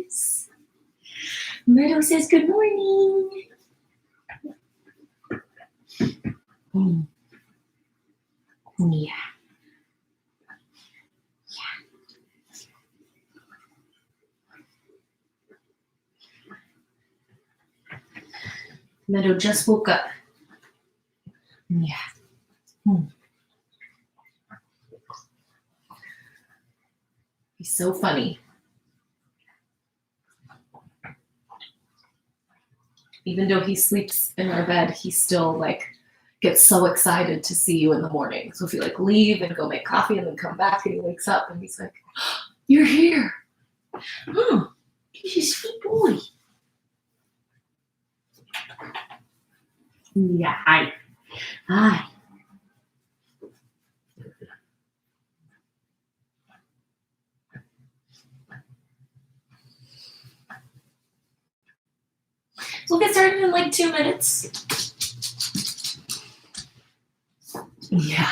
guys. Myrtle says good morning. Yeah. Meadow just woke up. Yeah. He's so funny. Even though he sleeps in our bed, he still like gets so excited to see you in the morning. So if you like leave and go make coffee and then come back and he wakes up and he's like, oh, you're here. Oh, he's a sweet boy. Yeah, hi. Hi. So we'll get started in like 2 minutes. Yeah.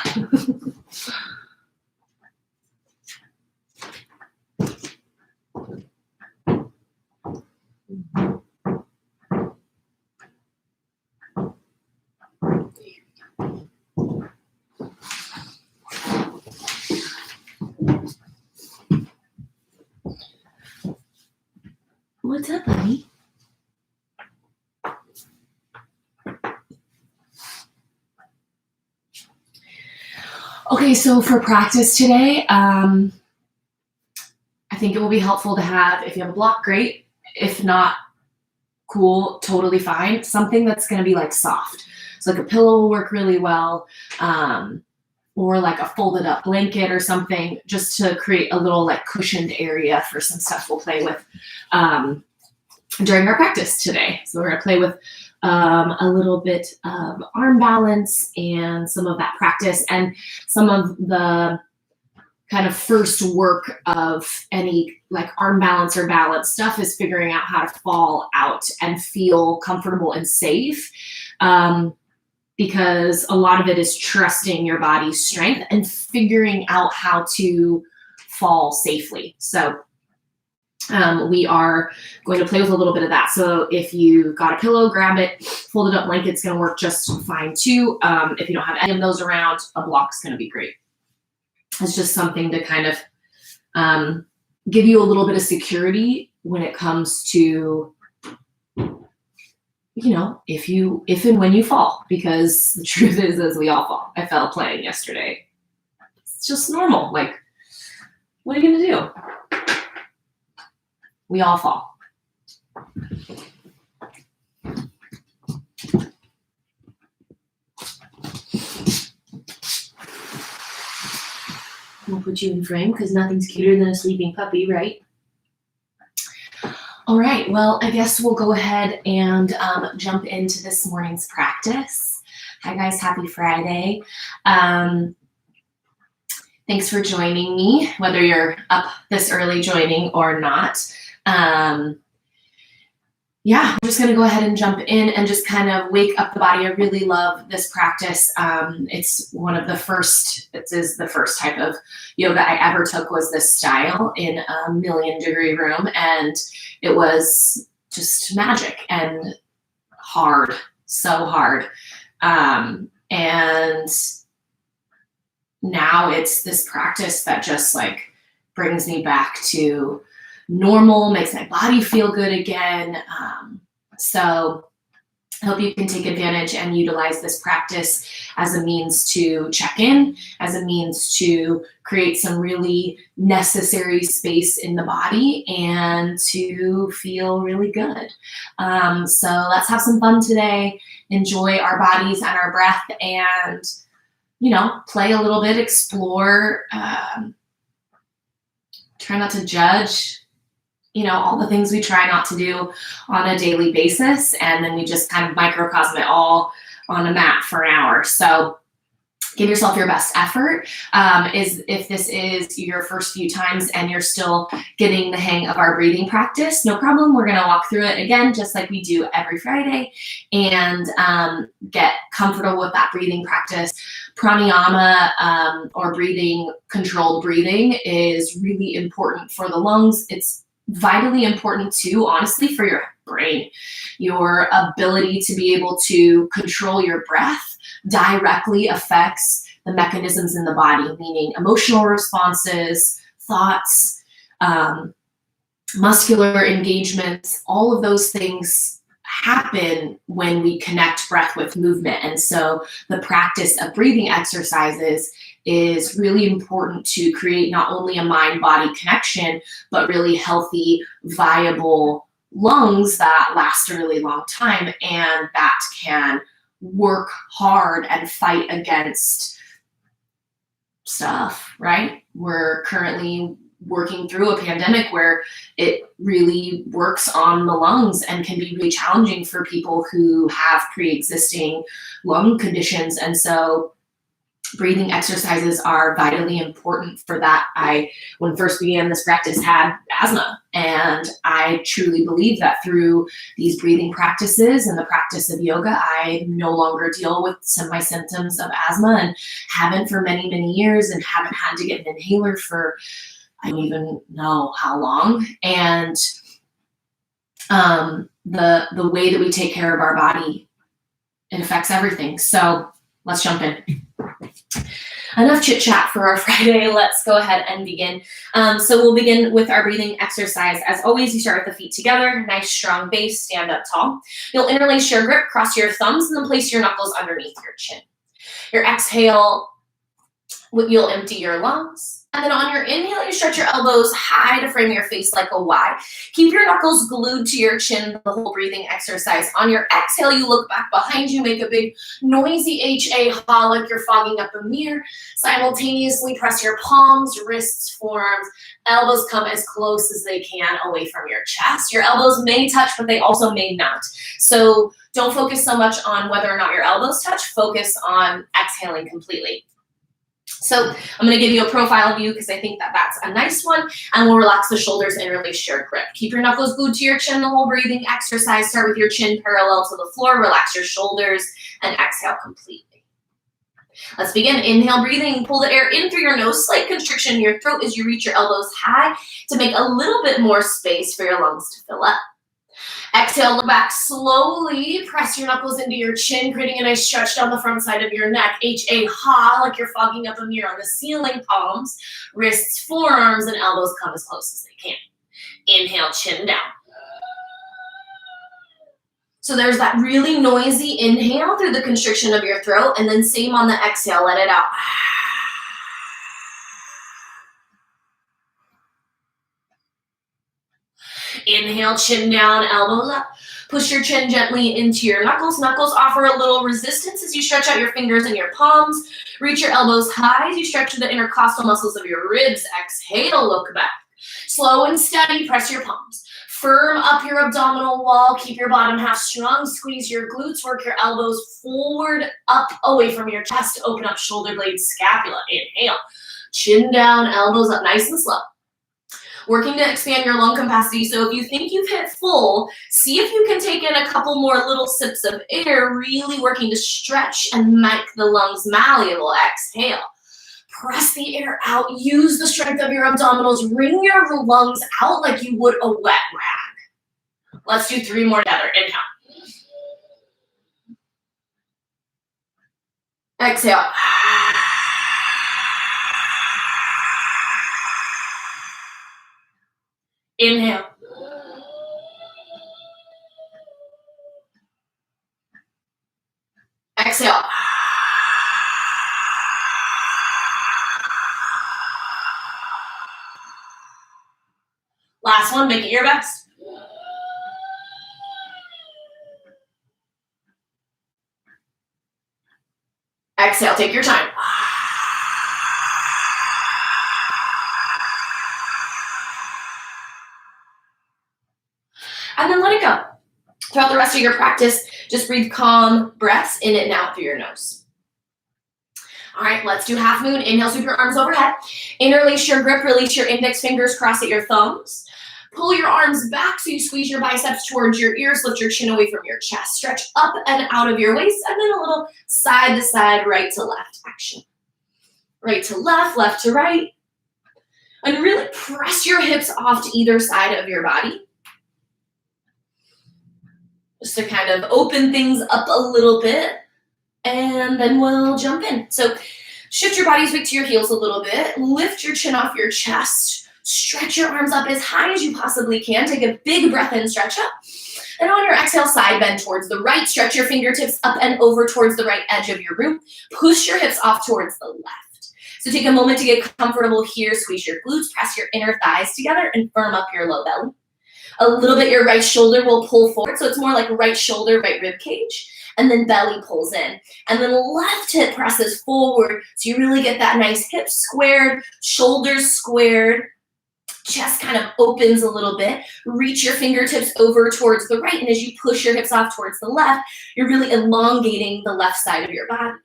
What's up, honey? Okay, so for practice today, I think it will be helpful to have, if you have a block, great. If not, cool, totally fine. Something that's going to be like soft. So like a pillow will work really well, or like a folded up blanket or something, just to create a little like cushioned area for some stuff we'll play with during our practice today. So we're going to play with a little bit of arm balance and some of that practice, and some of the kind of first work of any like arm balance or balance stuff is figuring out how to fall out and feel comfortable and safe, because a lot of it is trusting your body's strength and figuring out how to fall safely. So we are going to play with a little bit of that. So if you got a pillow, grab it. Folded up blanket's going to work just fine too. If you don't have any of those around, a block's going to be great. It's just something to kind of give you a little bit of security when it comes to, you know, if and when you fall, because the truth is we all fall. I fell playing yesterday. It's just normal. Like, what are you going to do? We all fall. We'll put you in frame because nothing's cuter than a sleeping puppy, right? All right, well, I guess we'll go ahead and jump into this morning's practice. Hi guys, happy Friday. Thanks for joining me, whether you're up this early joining or not. Yeah, I'm just going to go ahead and jump in and just kind of wake up the body. I really love this practice. It's one of the first, it is the first type of yoga I ever took was this style in a 1,000,000-degree room. And it was just magic and hard, so hard. And now it's this practice that just like brings me back to normal, makes my body feel good again. So I hope you can take advantage and utilize this practice as a means to check in, as a means to create some really necessary space in the body and to feel really good. So let's have some fun today, enjoy our bodies and our breath, and, you know, play a little bit, explore, try not to judge, you know, all the things we try not to do on a daily basis. And then we just kind of microcosm it all on a mat for an hour. So give yourself your best effort. If this is your first few times and you're still getting the hang of our breathing practice, no problem. We're going to walk through it again, just like we do every Friday, and get comfortable with that breathing practice. Pranayama or controlled breathing is really important for the lungs. It's vitally important too, honestly, for your brain. Your ability to be able to control your breath directly affects the mechanisms in the body, meaning emotional responses, thoughts, muscular engagements. All of those things happen when we connect breath with movement. And so the practice of breathing exercises is really important to create not only a mind-body connection, but really healthy, viable lungs that last a really long time and that can work hard and fight against stuff, right? We're currently working through a pandemic where it really works on the lungs and can be really challenging for people who have pre-existing lung conditions. And so breathing exercises are vitally important for that. I, when first began this practice, had asthma, and I truly believe that through these breathing practices and the practice of yoga, I no longer deal with some of my symptoms of asthma and haven't for many, many years, and haven't had to get an inhaler for I don't even know how long. And the way that we take care of our body, it affects everything. So let's jump in. Enough chit chat for our Friday. Let's go ahead and begin. So we'll begin with our breathing exercise. As always, you start with the feet together, nice strong base, stand up tall. You'll interlace your grip, cross your thumbs, and then place your knuckles underneath your chin. Your exhale, you'll empty your lungs. And then on your inhale, you stretch your elbows high to frame your face like a Y. Keep your knuckles glued to your chin the whole breathing exercise. On your exhale, you look back behind you, make a big noisy H-A-ha like you're fogging up a mirror. Simultaneously press your palms, wrists, forearms, elbows come as close as they can away from your chest. Your elbows may touch, but they also may not. So don't focus so much on whether or not your elbows touch. Focus on exhaling completely. So I'm going to give you a profile view because I think that that's a nice one, and we'll relax the shoulders and release your grip. Keep your knuckles glued to your chin the whole breathing exercise. Start with your chin parallel to the floor. Relax your shoulders and exhale completely. Let's begin. Inhale, breathing. Pull the air in through your nose. Slight constriction in your throat as you reach your elbows high to make a little bit more space for your lungs to fill up. Exhale, look back slowly. Press your knuckles into your chin, creating a nice stretch down the front side of your neck. H-A-ha, like you're fogging up a mirror on the ceiling. Palms, wrists, forearms, and elbows come as close as they can. Inhale, chin down. So there's that really noisy inhale through the constriction of your throat, and then same on the exhale, let it out. Inhale, chin down, elbows up. Push your chin gently into your knuckles. Knuckles offer a little resistance as you stretch out your fingers and your palms. Reach your elbows high as you stretch the intercostal muscles of your ribs. Exhale, look back. Slow and steady, press your palms. Firm up your abdominal wall. Keep your bottom half strong. Squeeze your glutes. Work your elbows forward, up, away from your chest. Open up shoulder blades, scapula. Inhale. Chin down, elbows up, nice and slow. Working to expand your lung capacity. So if you think you've hit full, see if you can take in a couple more little sips of air, really working to stretch and make the lungs malleable. Exhale. Press the air out. Use the strength of your abdominals. Wring your lungs out like you would a wet rag. Let's do 3 more together. Inhale. Exhale. Inhale. Exhale. Last one, make it your best. Exhale, take your time. And then let it go. Throughout the rest of your practice, just breathe calm breaths in and out through your nose. All right, let's do half moon. Inhale, sweep your arms overhead. Interlace your grip, release your index fingers, cross at your thumbs. Pull your arms back so you squeeze your biceps towards your ears, lift your chin away from your chest. Stretch up and out of your waist, and then a little side to side, right to left action. Right to left to right. And really press your hips off to either side of your body. Just to kind of open things up a little bit. And then we'll jump in. So shift your body's weight to your heels a little bit. Lift your chin off your chest. Stretch your arms up as high as you possibly can. Take a big breath in, stretch up. And on your exhale, side bend towards the right. Stretch your fingertips up and over towards the right edge of your room. Push your hips off towards the left. So take a moment to get comfortable here. Squeeze your glutes, press your inner thighs together, and firm up your low belly. A little bit your right shoulder will pull forward. So it's more like right shoulder, right rib cage. And then belly pulls in. And then left hip presses forward. So you really get that nice hip squared, shoulders squared. Chest kind of opens a little bit. Reach your fingertips over towards the right. And as you push your hips off towards the left, you're really elongating the left side of your body.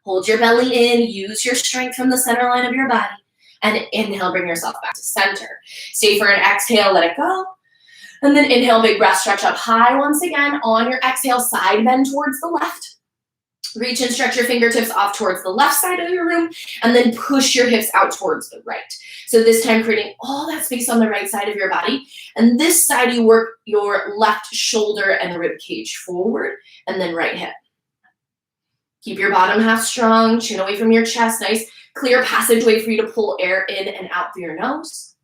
Hold your belly in. Use your strength from the center line of your body. And inhale, bring yourself back to center. Stay for an exhale, let it go. And then inhale, big breath, stretch up high once again. On your exhale, side bend towards the left. Reach and stretch your fingertips off towards the left side of your room, and then push your hips out towards the right. So this time creating all that space on the right side of your body. And this side, you work your left shoulder and the rib cage forward, and then right hip. Keep your bottom half strong, chin away from your chest. Nice clear passageway for you to pull air in and out through your nose.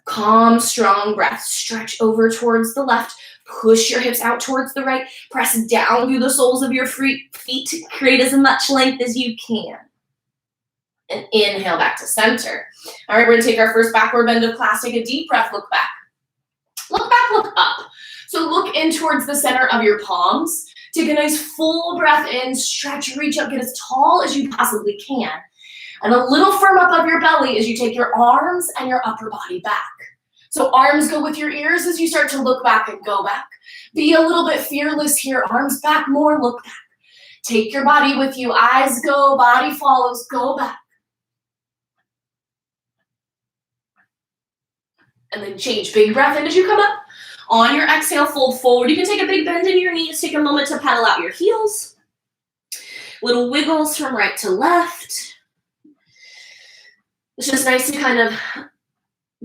Calm, strong breath. Stretch over towards the left. Push your hips out towards the right. Press down through the soles of your feet to create as much length as you can. And inhale back to center. All right, we're going to take our first backward bend of class. Take a deep breath. Look back. Look back, look up. So look in towards the center of your palms. Take a nice full breath in. Stretch, reach up, get as tall as you possibly can. And a little firm up of your belly as you take your arms and your upper body back. So arms go with your ears as you start to look back and go back. Be a little bit fearless here. Arms back more, look back. Take your body with you. Eyes go, body follows, go back. And then change. Big breath in as you come up. On your exhale, fold forward. You can take a big bend in your knees. Take a moment to pedal out your heels. Little wiggles from right to left. It's just nice to kind of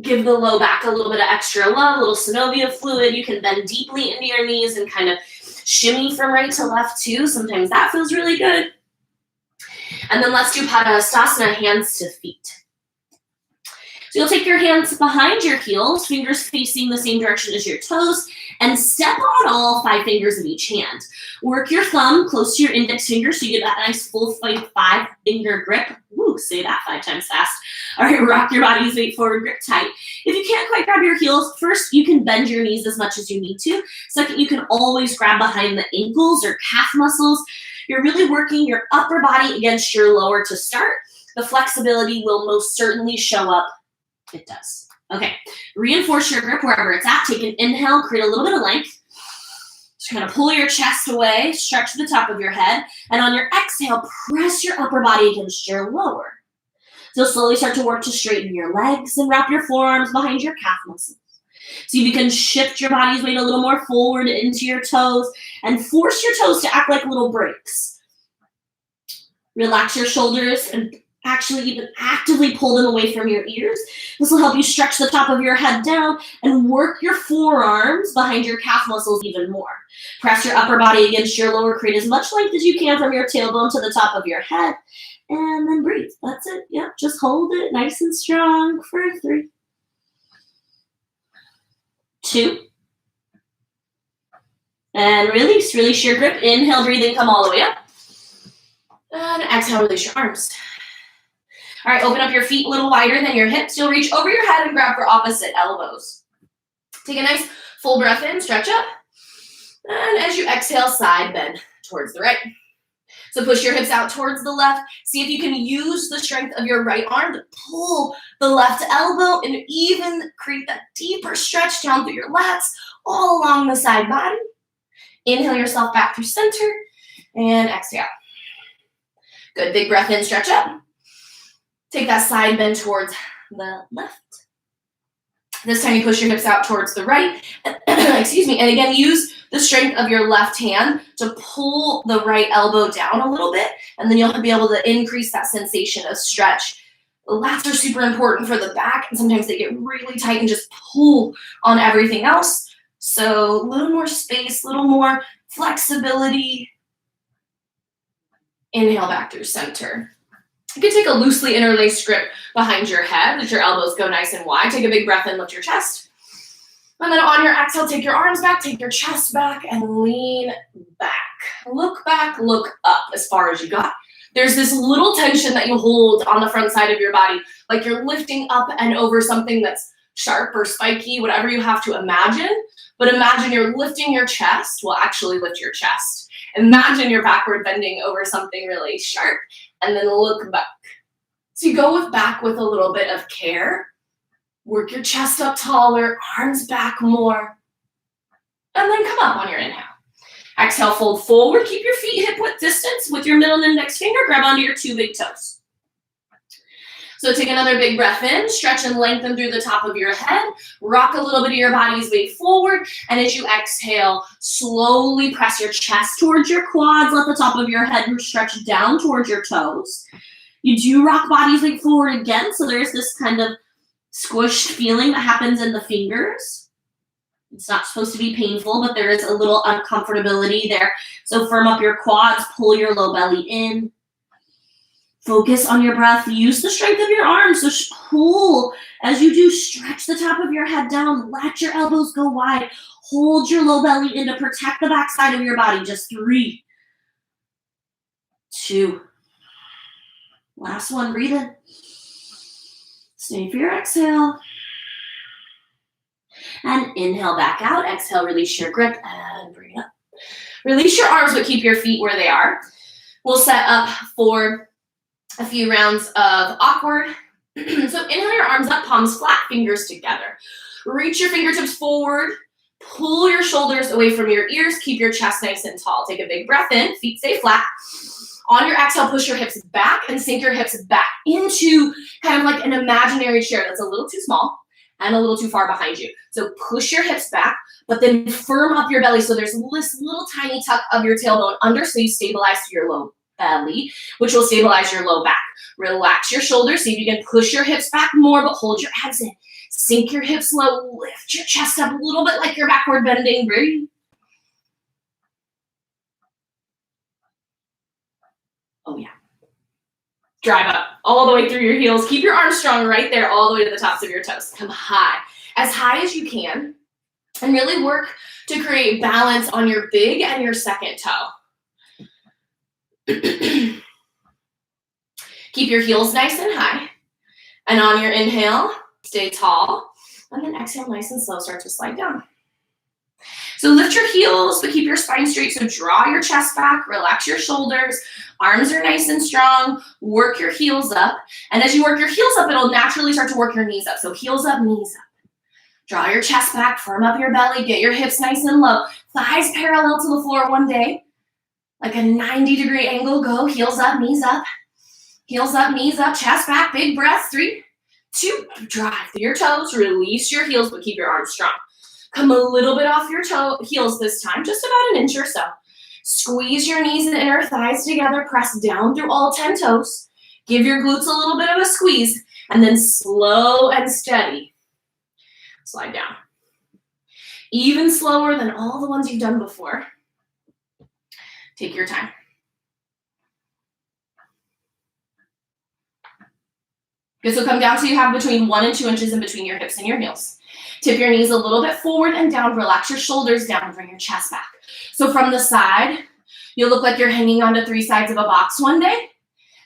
give the low back a little bit of extra love, a little synovial fluid. You can bend deeply into your knees and kind of shimmy from right to left too. Sometimes that feels really good. And then let's do Padasana, hands to feet. So you'll take your hands behind your heels, fingers facing the same direction as your toes, and step on all 5 fingers of each hand. Work your thumb close to your index finger so you get that nice full 5-finger grip. Woo, say that 5 times fast. All right, rock your body's weight forward, grip tight. If you can't quite grab your heels, first you can bend your knees as much as you need to. Second, you can always grab behind the ankles or calf muscles. You're really working your upper body against your lower to start. The flexibility will most certainly show up. It does. Okay, reinforce your grip wherever it's at. Take an inhale, create a little bit of length. Just kind of pull your chest away, stretch the top of your head, and on your exhale, press your upper body against your lower. So slowly start to work to straighten your legs and wrap your forearms behind your calf muscles. See if you can shift your body's weight a little more forward into your toes and force your toes to act like little brakes. Relax your shoulders and actually even actively pull them away from your ears. This will help you stretch the top of your head down and work your forearms behind your calf muscles even more. Press your upper body against your lower. Create as much length as you can from your tailbone to the top of your head. And then breathe. That's it. Yep, just hold it nice and strong for 3, 2, and release. Release your grip. Inhale, breathe in, come all the way up. And exhale, release your arms. All right, open up your feet a little wider than your hips. You'll reach over your head and grab for opposite elbows. Take a nice full breath in, stretch up. And as you exhale, side bend towards the right. So push your hips out towards the left. See if you can use the strength of your right arm to pull the left elbow and even create that deeper stretch down through your lats, all along the side body. Inhale yourself back through center and exhale. Good, big breath in, stretch up. Take that side bend towards the left. This time you push your hips out towards the right. Excuse me. And again, use the strength of your left hand to pull the right elbow down a little bit. And then you'll be able to increase that sensation of stretch The lats are super important for the back, and sometimes they get really tight and just pull on everything else. So a little more space, a little more flexibility. Inhale back through center. You can take a loosely interlaced grip behind your head. Let your elbows go nice and wide. Take a big breath in, lift your chest. And then on your exhale, take your arms back, take your chest back, and lean back, look up as far as you got. There's this little tension that you hold on the front side of your body, like you're lifting up and over something that's sharp or spiky, whatever you have to imagine. But imagine you're lifting your chest. Well, actually lift your chest. Imagine you're backward bending over something really sharp, and then look back. So you go back with a little bit of care. Work your chest up taller, arms back more, and then come up on your inhale. Exhale, fold forward. Keep your feet hip-width distance with your middle and index finger. Grab onto your two big toes. So take another big breath in. Stretch and lengthen through the top of your head. Rock a little bit of your body's weight forward. And as you exhale, slowly press your chest towards your quads. Let the top of your head stretch down towards your toes. You do rock body's weight forward again. So there's this kind of squished feeling that happens in the fingers. It's not supposed to be painful, but there is a little uncomfortability there. So firm up your quads, pull your low belly in. Focus on your breath. Use the strength of your arms. So pull as you do. Stretch the top of your head down. Let your elbows go wide. Hold your low belly in to protect the back side of your body. Just 3, 2. Last one. Breathe in. Stay for your exhale. And inhale back out. Exhale, release your grip and bring it up. Release your arms, but keep your feet where they are. We'll set up for a few rounds of awkward. So inhale your arms up, palms flat, fingers together. Reach your fingertips forward. Pull your shoulders away from your ears. Keep your chest nice and tall. Take a big breath in. Feet stay flat. On your exhale, push your hips back and sink your hips back into kind of like an imaginary chair that's a little too small and a little too far behind you. So push your hips back, but then firm up your belly. So there's this little tiny tuck of your tailbone under, so you stabilize your low belly, which will stabilize your low back. Relax your shoulders. See if you can push your hips back more, but hold your abs in. Sink your hips low. Lift your chest up a little bit like you're backward bending. Breathe. Oh, yeah. Drive up all the way through your heels. Keep your arms strong right there all the way to the tops of your toes. Come high as you can, and really work to create balance on your big and your second toe. Keep your heels nice and high. And on your inhale, stay tall. And then exhale nice and slow, start to slide down. So lift your heels, but keep your spine straight. So draw your chest back, relax your shoulders. Arms are nice and strong. Work your heels up. And as you work your heels up, it'll naturally start to work your knees up. So heels up, knees up. Draw your chest back, firm up your belly, get your hips nice and low. Thighs parallel to the floor one day. Like a 90-degree angle, go. Heels up, knees up. Heels up, knees up, chest back, big breath. 3, 2, drive through your toes. Release your heels, but keep your arms strong. Come a little bit off your heels this time, just about an inch or so. Squeeze your knees and inner thighs together. Press down through all 10 toes. Give your glutes a little bit of a squeeze, and then slow and steady. Slide down. Even slower than all the ones you've done before. Take your time. Good, so come down so you have between 1 and 2 inches in between your hips and your heels. Tip your knees a little bit forward and down. Relax your shoulders down. Bring your chest back. So from the side, you'll look like you're hanging onto 3 sides of a box one day.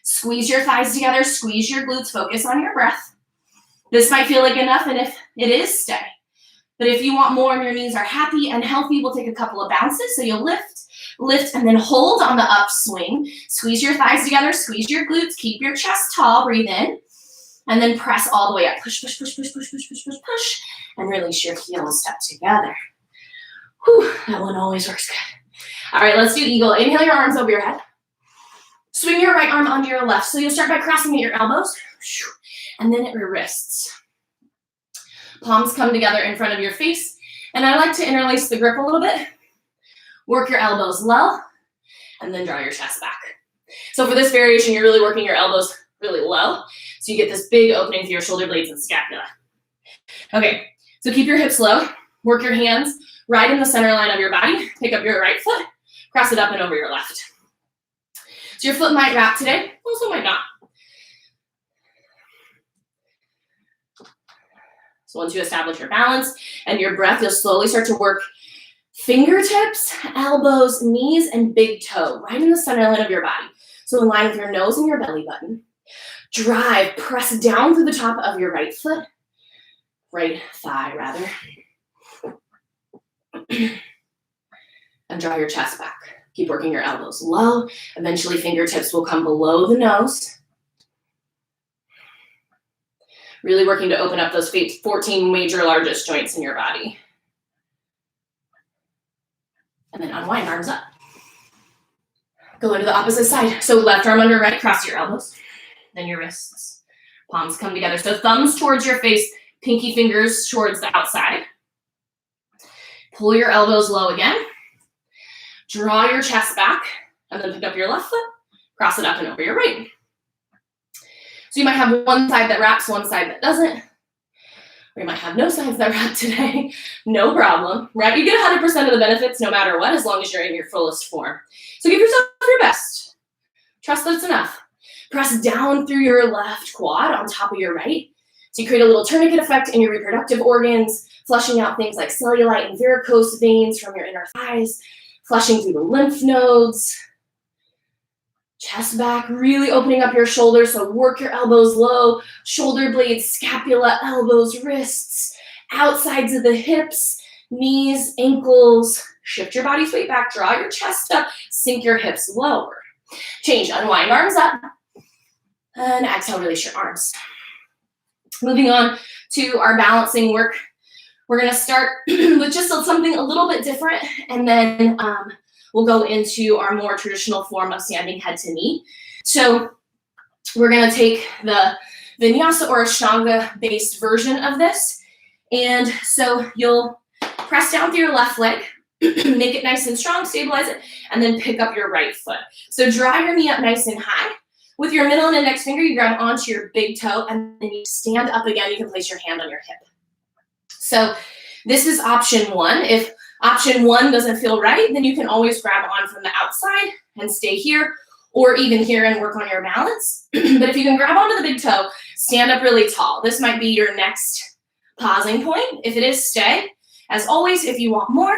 Squeeze your thighs together. Squeeze your glutes. Focus on your breath. This might feel like enough, and if it is, stay. But if you want more and your knees are happy and healthy, we'll take a couple of bounces. So you'll lift, and then hold on the upswing. Squeeze your thighs together. Squeeze your glutes. Keep your chest tall. Breathe in. And then press all the way up. Push, push, push, push, push, push, push, push, push. And release your heels, step together. Whew, that one always works good. All right, let's do eagle. Inhale your arms over your head. Swing your right arm onto your left. So you'll start by crossing at your elbows. And then at your wrists. Palms come together in front of your face. And I like to interlace the grip a little bit. Work your elbows low. And then draw your chest back. So for this variation, you're really working your elbows really low. So you get this big opening through your shoulder blades and scapula. Okay, so keep your hips low. Work your hands right in the center line of your body. Pick up your right foot, cross it up and over your left. So your foot might wrap today, also might not. So once you establish your balance and your breath, you'll slowly start to work fingertips, elbows, knees, and big toe right in the center line of your body. So in line with your nose and your belly button. Drive, press down through the top of your right foot, right thigh rather. And draw your chest back. Keep working your elbows low. Eventually fingertips will come below the nose. Really working to open up those 14 major largest joints in your body. And then unwind, arms up. Go into the opposite side. So left arm under right, cross your elbows. Then your wrists. Palms come together. So thumbs towards your face, pinky fingers towards the outside. Pull your elbows low again. Draw your chest back, and then pick up your left foot, cross it up and over your right. So you might have one side that wraps, one side that doesn't. Or you might have no sides that wrap today. No problem, right? You get 100% of the benefits no matter what, as long as you're in your fullest form. So give yourself your best. Trust that it's enough. Press down through your left quad on top of your right. So you create a little tourniquet effect in your reproductive organs, flushing out things like cellulite and varicose veins from your inner thighs, flushing through the lymph nodes. Chest back, really opening up your shoulders, so work your elbows low, shoulder blades, scapula, elbows, wrists, outsides of the hips, knees, ankles. Shift your body's weight back, draw your chest up, sink your hips lower. Change, unwind, arms up, and exhale, release your arms. Moving on to our balancing work. We're gonna start with just something a little bit different, and then we'll go into our more traditional form of standing head to knee. So we're gonna take the vinyasa or Ashtanga based version of this. And so you'll press down through your left leg, make it nice and strong, stabilize it, and then pick up your right foot. So draw your knee up nice and high. With your middle and index finger, you grab onto your big toe, and then you stand up again. You can place your hand on your hip. So this is option one. If option one doesn't feel right, then you can always grab on from the outside and stay here, or even here and work on your balance. But if you can grab onto the big toe, stand up really tall. This might be your next pausing point. If it is, stay. As always, if you want more,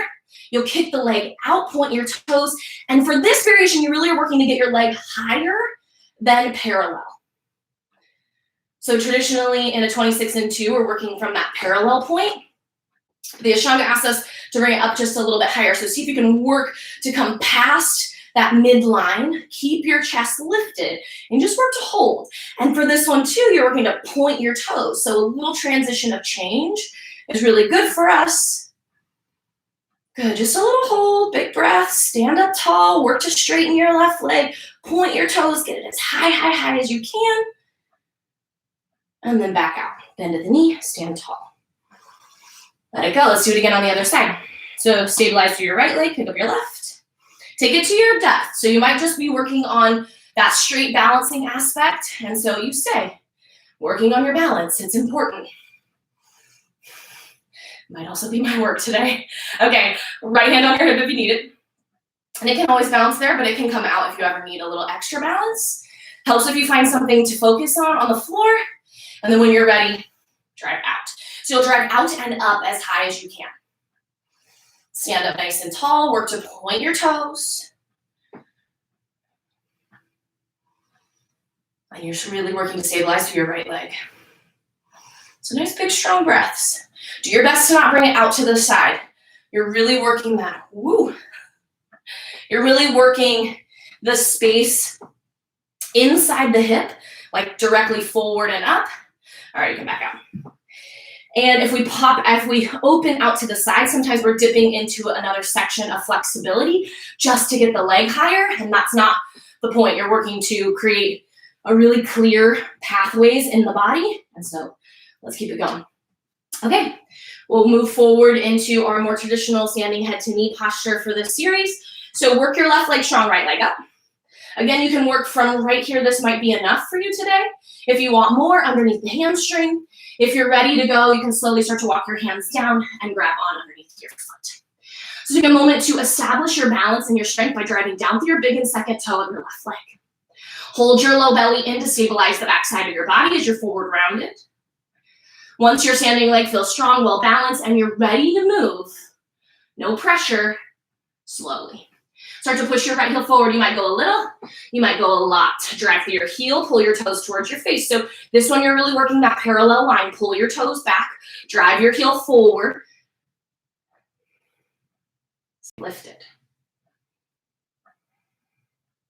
you'll kick the leg out, point your toes. And for this variation, you really are working to get your leg higher than parallel. So traditionally in a 26 and 2, we're working from that parallel point. The Ashtanga asks us to bring it up just a little bit higher. So see if you can work to come past that midline. Keep your chest lifted and just work to hold. And for this one too, you're working to point your toes. So a little transition of change is really good for us. Good, just a little hold, big breath, stand up tall, work to straighten your left leg, point your toes, get it as high as you can. And then back out, bend at the knee, stand tall. Let it go, let's do it again on the other side. So stabilize through your right leg, pick up your left. Take it to your depth. So you might just be working on that straight balancing aspect. And so you stay working on your balance, it's important. Might also be my work today. Okay, right hand on your hip if you need it. And it can always bounce there, but it can come out if you ever need a little extra balance. Helps if you find something to focus on the floor. And then when you're ready, drive out. So you'll drive out and up as high as you can. Stand up nice and tall, work to point your toes. And you're really working to stabilize through your right leg. So nice big strong breaths. Do your best to not bring it out to the side. You're really working that, woo. You're really working the space inside the hip, like directly forward and up. All right, you can back out. And if we open out to the side, sometimes we're dipping into another section of flexibility just to get the leg higher, and that's not the point. You're working to create a really clear pathways in the body, and so let's keep it going. Okay, we'll move forward into our more traditional standing head to knee posture for this series. So work your left leg strong, right leg up. Again, you can work from right here. This might be enough for you today. If you want more, underneath the hamstring. If you're ready to go, you can slowly start to walk your hands down and grab on underneath your foot. So take a moment to establish your balance and your strength by driving down through your big and second toe of your left leg. Hold your low belly in to stabilize the back side of your body as you're forward rounded. Once your standing leg feels strong, well balanced, and you're ready to move, no pressure, slowly. Start to push your right heel forward. You might go a little, you might go a lot. Drive through your heel, pull your toes towards your face. So this one, you're really working that parallel line. Pull your toes back, drive your heel forward. Lift it.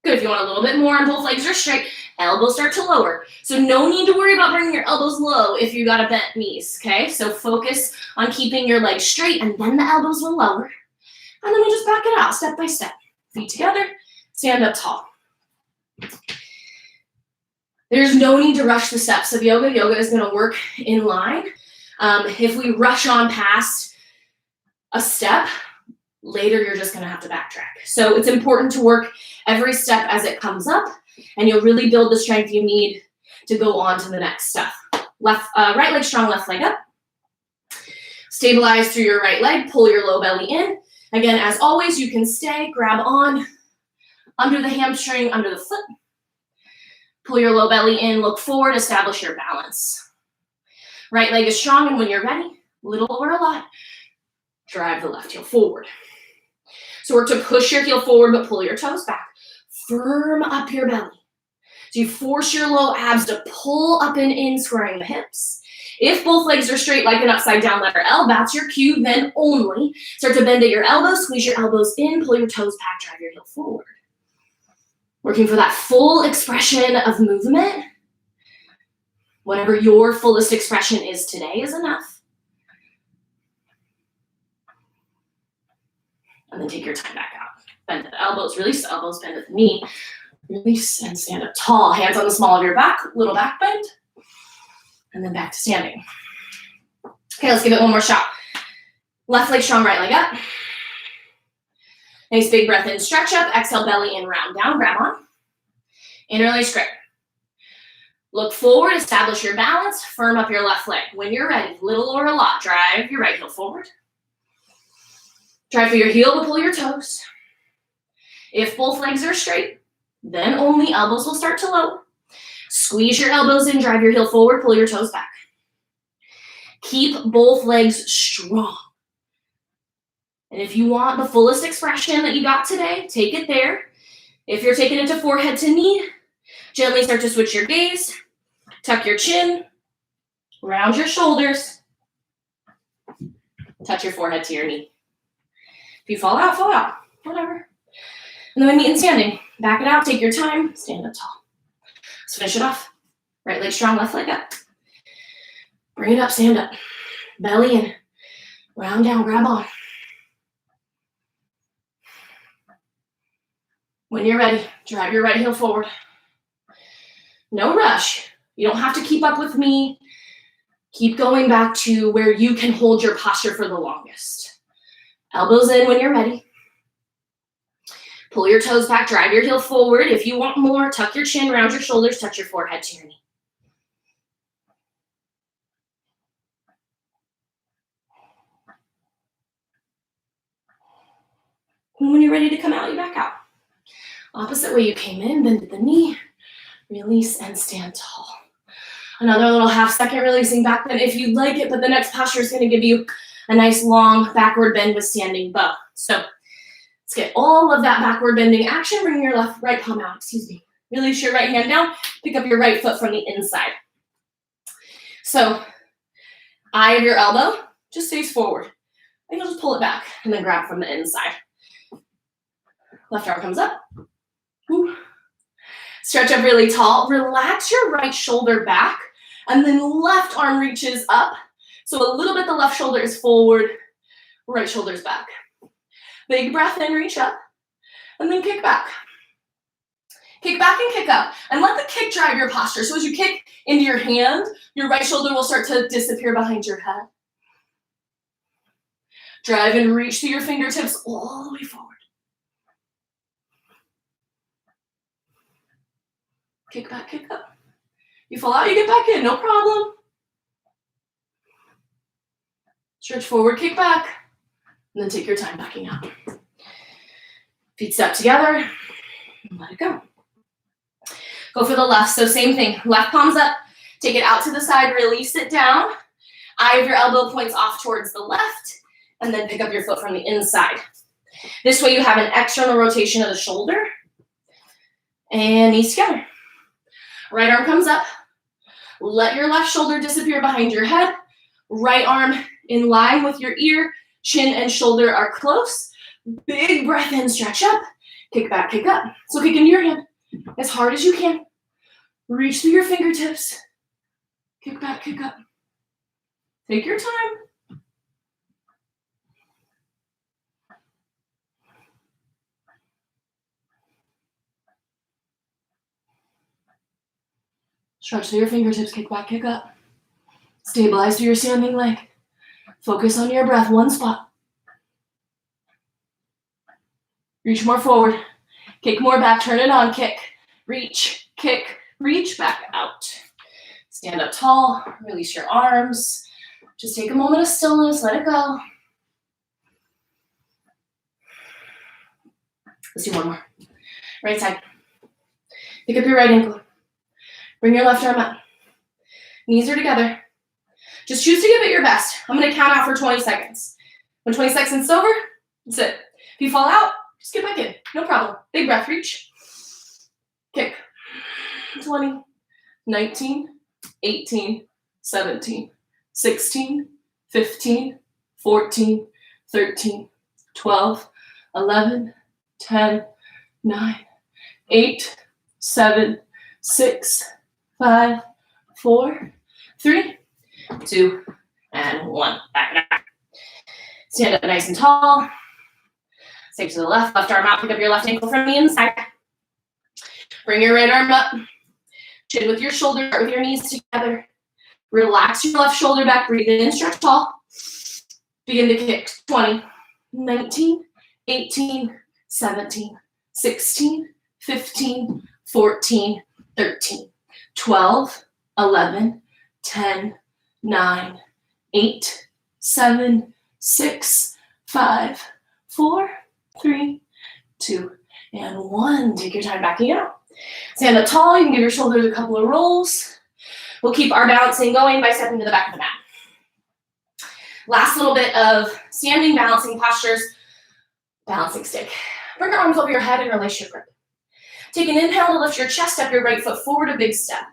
Good. If you want a little bit more and both legs are straight, elbows start to lower. So no need to worry about bringing your elbows low if you got a bent knees, okay? So focus on keeping your legs straight and then the elbows will lower. And then we just back it out step by step. Feet together, stand up tall. There's no need to rush the steps of yoga. Yoga is going to work in line. If we rush on past a step, later you're just going to have to backtrack. So it's important to work every step as it comes up, and you'll really build the strength you need to go on to the next step. Right leg strong, left leg up. Stabilize through your right leg, pull your low belly in. Again, as always, you can stay, grab on under the hamstring, under the foot. Pull your low belly in, look forward, establish your balance. Right leg is strong, and when you're ready, little or a lot, drive the left heel forward. So work to push your heel forward, but pull your toes back. Firm up your belly. So you force your low abs to pull up and in, squaring the hips. If both legs are straight like an upside down letter L, that's your cue, then only. Start to bend at your elbows, squeeze your elbows in, pull your toes back, drive your heel forward. Working for that full expression of movement. Whatever your fullest expression is today is enough. And then take your time back out. Bend at the elbows, release the elbows, bend at the knee, release and stand up tall. Hands on the small of your back, little back bend. And then back to standing. Okay, let's give it one more shot. Left leg strong, right leg up. Nice big breath in, stretch up. Exhale, belly in, round down, grab on. Interlace grip. Look forward, establish your balance, firm up your left leg. When you're ready, little or a lot, drive your right heel forward. Drive through your heel to pull your toes. If both legs are straight, then only elbows will start to lower. Squeeze your elbows in, drive your heel forward, pull your toes back. Keep both legs strong. And if you want the fullest expression that you got today, take it there. If you're taking it to forehead to knee, gently start to switch your gaze. Tuck your chin, round your shoulders, touch your forehead to your knee. If you fall out, whatever. And then we meet in standing. Back it out, take your time, stand up tall. Let's finish it off. Right leg strong, left leg up. Bring it up, stand up. Belly in, round down, grab on. When you're ready, drive your right heel forward. No rush. You don't have to keep up with me. Keep going back to where you can hold your posture for the longest. Elbows in when you're ready. Pull your toes back, drive your heel forward. If you want more, tuck your chin, round your shoulders, touch your forehead to your knee. And when you're ready to come out, you back out. Opposite way you came in, bend at the knee, release and stand tall. Another little half second releasing back bend if you'd like it, but the next posture is going to give you a nice long backward bend with standing bow. So let's get all of that backward bending action. Bring your right palm out, Release your right hand down, pick up your right foot from the inside. So eye of your elbow just stays forward. And you'll just pull it back and then grab from the inside. Left arm comes up. Ooh. Stretch up really tall. Relax your right shoulder back, and then left arm reaches up. So a little bit the left shoulder is forward, right shoulder's back. Big breath in, reach up, and then kick back. Kick back and kick up, and let the kick drive your posture. So as you kick into your hand, your right shoulder will start to disappear behind your head. Drive and reach through your fingertips all the way forward. Kick back, kick up. You fall out, you get back in, no problem. Stretch forward, kick back, and then take your time backing out. Feet step together, and let it go. Go for the left, so same thing. Left palms up, take it out to the side, release it down. Eye of your elbow points off towards the left, and then pick up your foot from the inside. This way you have an external rotation of the shoulder, and knees together. Right arm comes up. Let your left shoulder disappear behind your head. Right arm in line with your ear. Chin and shoulder are close. Big breath in, stretch up. Kick back, kick up. So kick into your hand as hard as you can. Reach through your fingertips. Kick back, kick up. Take your time. Stretch through your fingertips, kick back, kick up. Stabilize through your standing leg. Focus on your breath, one spot. Reach more forward. Kick more back, turn it on, kick, reach, back out. Stand up tall, release your arms. Just take a moment of stillness, let it go. Let's do one more. Right side. Pick up your right ankle. Bring your left arm up. Knees are together. Just choose to give it your best. I'm going to count out for 20 seconds. When 20 seconds is over, that's it. If you fall out, just get back in. No problem. Big breath, reach. Kick. 20, 19, 18, 17, 16, 15, 14, 13, 12, 11, 10, 9, 8, 7, 6, 5, 4, 3, 2, and 1. Back. Stand up nice and tall. Step to the left arm out. Pick up your left ankle from the inside. Bring your right arm up. Chin with your shoulder, with your knees together. Relax your left shoulder back. Breathe in, stretch tall. Begin to kick. 20, 19, 18, 17, 16, 15, 14, 13, 12, 11, 10, 9, 8, 7, 6, 5, 4, 3, 2, and 1. Take your time backing out. Stand up tall. You can give your shoulders a couple of rolls. We'll keep our balancing going by stepping to the back of the mat. Last little bit of standing balancing postures. Balancing stick. Bring your arms over your head and release your grip. Take an inhale to lift your chest up, your right foot forward, a big step.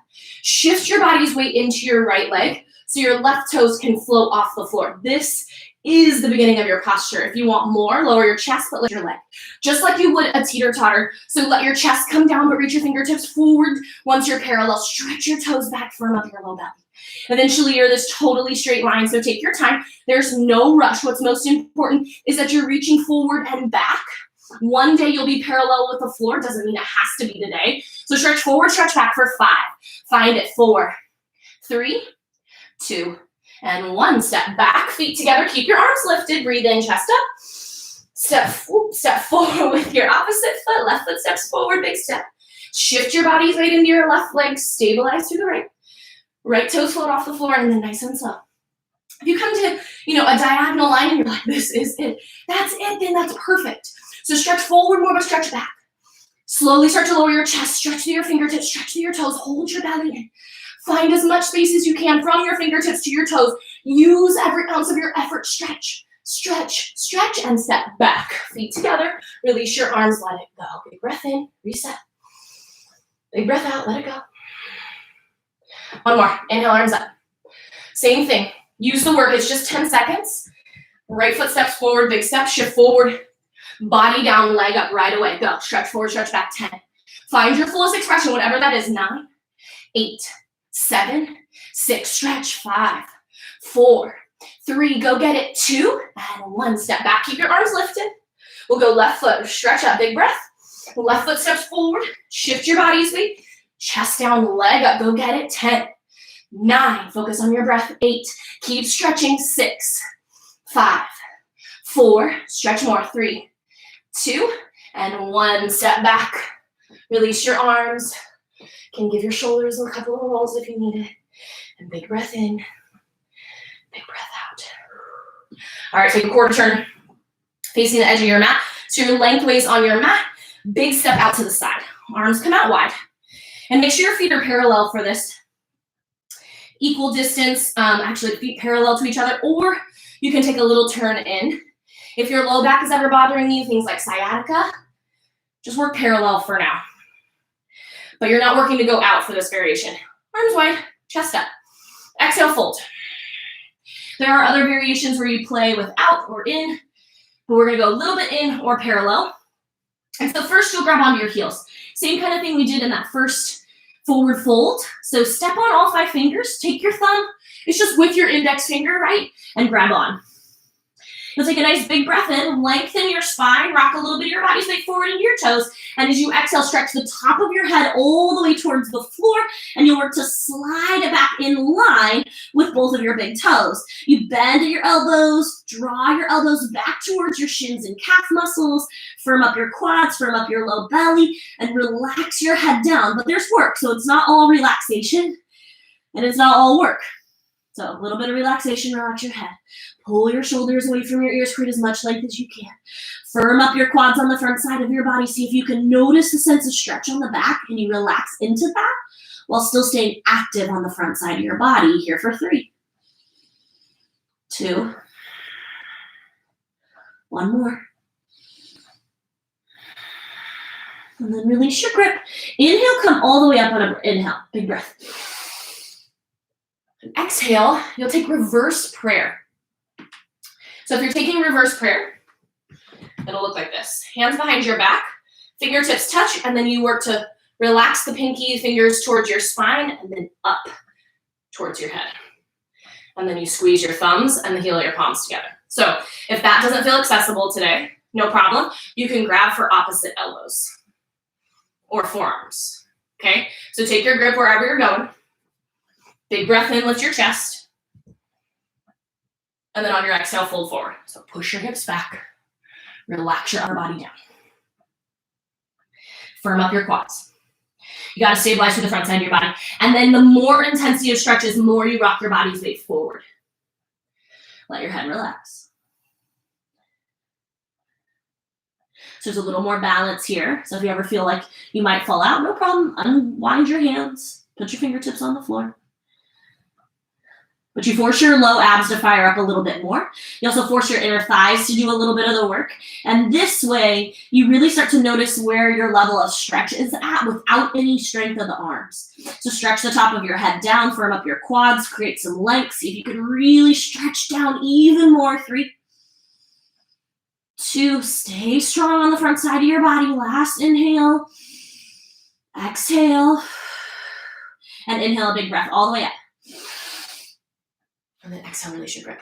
Shift your body's weight into your right leg so your left toes can float off the floor. This is the beginning of your posture. If you want more, lower your chest, but lift your leg. Just like you would a teeter-totter. So let your chest come down, but reach your fingertips forward. Once you're parallel, stretch your toes back, firm up your low belly. Eventually, you're this totally straight line, so take your time. There's no rush. What's most important is that you're reaching forward and back. One day you'll be parallel with the floor. Doesn't mean it has to be today. So stretch forward, stretch back for 5. Find it. 4, 3, 2, and 1. Step back, feet together. Keep your arms lifted. Breathe in, chest up. Step forward with your opposite foot. Left foot steps forward, big step. Shift your body's weight into your left leg. Stabilize through the right. Right toes float off the floor, and then nice and slow. If you come to, a diagonal line and you're like, this is it. That's it, then that's perfect. So stretch forward more, but stretch back. Slowly start to lower your chest. Stretch through your fingertips. Stretch through your toes. Hold your belly in. Find as much space as you can from your fingertips to your toes. Use every ounce of your effort. Stretch, stretch, stretch, and step back. Feet together. Release your arms. Let it go. Big breath in. Reset. Big breath out. Let it go. One more. Inhale, arms up. Same thing. Use the work. It's just 10 seconds. Right foot steps forward. Big step. Shift forward. Body down, leg up right away. Go. Stretch forward, stretch back. 10. Find your fullest expression, whatever that is. 9, 8, 7, 6. Stretch. 5, 4, 3. Go get it. 2, and 1. Step back. Keep your arms lifted. We'll go left foot. Stretch up. Big breath. Left foot steps forward. Shift your body's weight. Chest down, leg up. Go get it. 10, 9. Focus on your breath. 8. Keep stretching. 6, 5, 4. Stretch more. 3, 2, and 1. Step back. Release your arms. Can give your shoulders a couple of rolls if you need it. And big breath in, big breath out. All right, take a quarter turn, facing the edge of your mat. So you're lengthways on your mat, big step out to the side. Arms come out wide. And make sure your feet are parallel for this. Equal distance, actually feet parallel to each other, or you can take a little turn in. If your low back is ever bothering you, things like sciatica, just work parallel for now. But you're not working to go out for this variation. Arms wide, chest up. Exhale, fold. There are other variations where you play with out or in, but we're gonna go a little bit in or parallel. And so first you'll grab onto your heels. Same kind of thing we did in that first forward fold. So step on all 5 fingers, take your thumb, it's just with your index finger, right? And grab on. You'll take a nice big breath in, lengthen your spine, rock a little bit of your body's weight forward into your toes, and as you exhale, stretch the top of your head all the way towards the floor, and you'll work to slide it back in line with both of your big toes. You bend at your elbows, draw your elbows back towards your shins and calf muscles, firm up your quads, firm up your low belly, and relax your head down. But there's work, so it's not all relaxation, and it's not all work. So a little bit of relaxation, relax your head. Pull your shoulders away from your ears, create as much length as you can. Firm up your quads on the front side of your body. See if you can notice the sense of stretch on the back and you relax into that while still staying active on the front side of your body. Here for 3, 2, 1 more. And then release your grip. Inhale, come all the way up on an inhale. Big breath. And exhale, you'll take reverse prayer. So if you're taking reverse prayer, it'll look like this. Hands behind your back, fingertips touch, and then you work to relax the pinky fingers towards your spine and then up towards your head. And then you squeeze your thumbs and the heel of your palms together. So if that doesn't feel accessible today, no problem. You can grab for opposite elbows or forearms, okay? So take your grip wherever you're going. Big breath in, lift your chest. And then on your exhale, fold forward. So push your hips back. Relax your upper body down. Firm up your quads. You got to stabilize through the front side of your body. And then the more intensity of stretches, the more you rock your body's weight forward. Let your head relax. So there's a little more balance here. So if you ever feel like you might fall out, no problem. Unwind your hands. Put your fingertips on the floor. But you force your low abs to fire up a little bit more. You also force your inner thighs to do a little bit of the work. And this way, you really start to notice where your level of stretch is at without any strength of the arms. So stretch the top of your head down, firm up your quads, create some length. See if you can really stretch down even more. 3, 2, stay strong on the front side of your body. Last inhale. Exhale. And inhale a big breath all the way up. And then exhale, release your grip.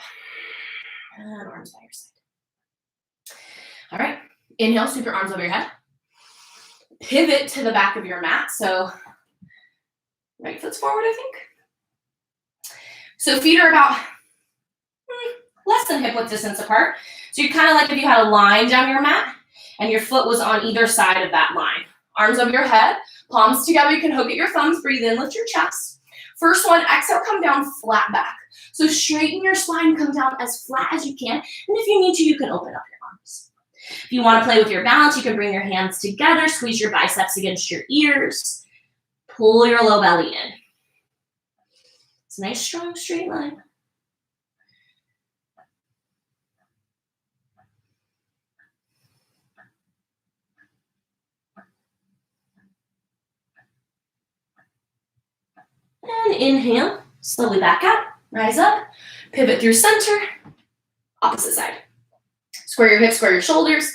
And arms by your side. All right. Inhale, sweep your arms over your head. Pivot to the back of your mat. So right foot's forward, I think. So feet are about less than hip width distance apart. So you're kind of like if you had a line down your mat and your foot was on either side of that line. Arms over your head, palms together. You can hook at your thumbs. Breathe in, lift your chest. First one, exhale, come down flat back. So straighten your spine, come down as flat as you can. And if you need to, you can open up your arms. If you want to play with your balance, you can bring your hands together, squeeze your biceps against your ears, pull your low belly in. It's a nice, strong, straight line. And inhale, slowly back out, rise up, pivot through center, opposite side. Square your hips, square your shoulders.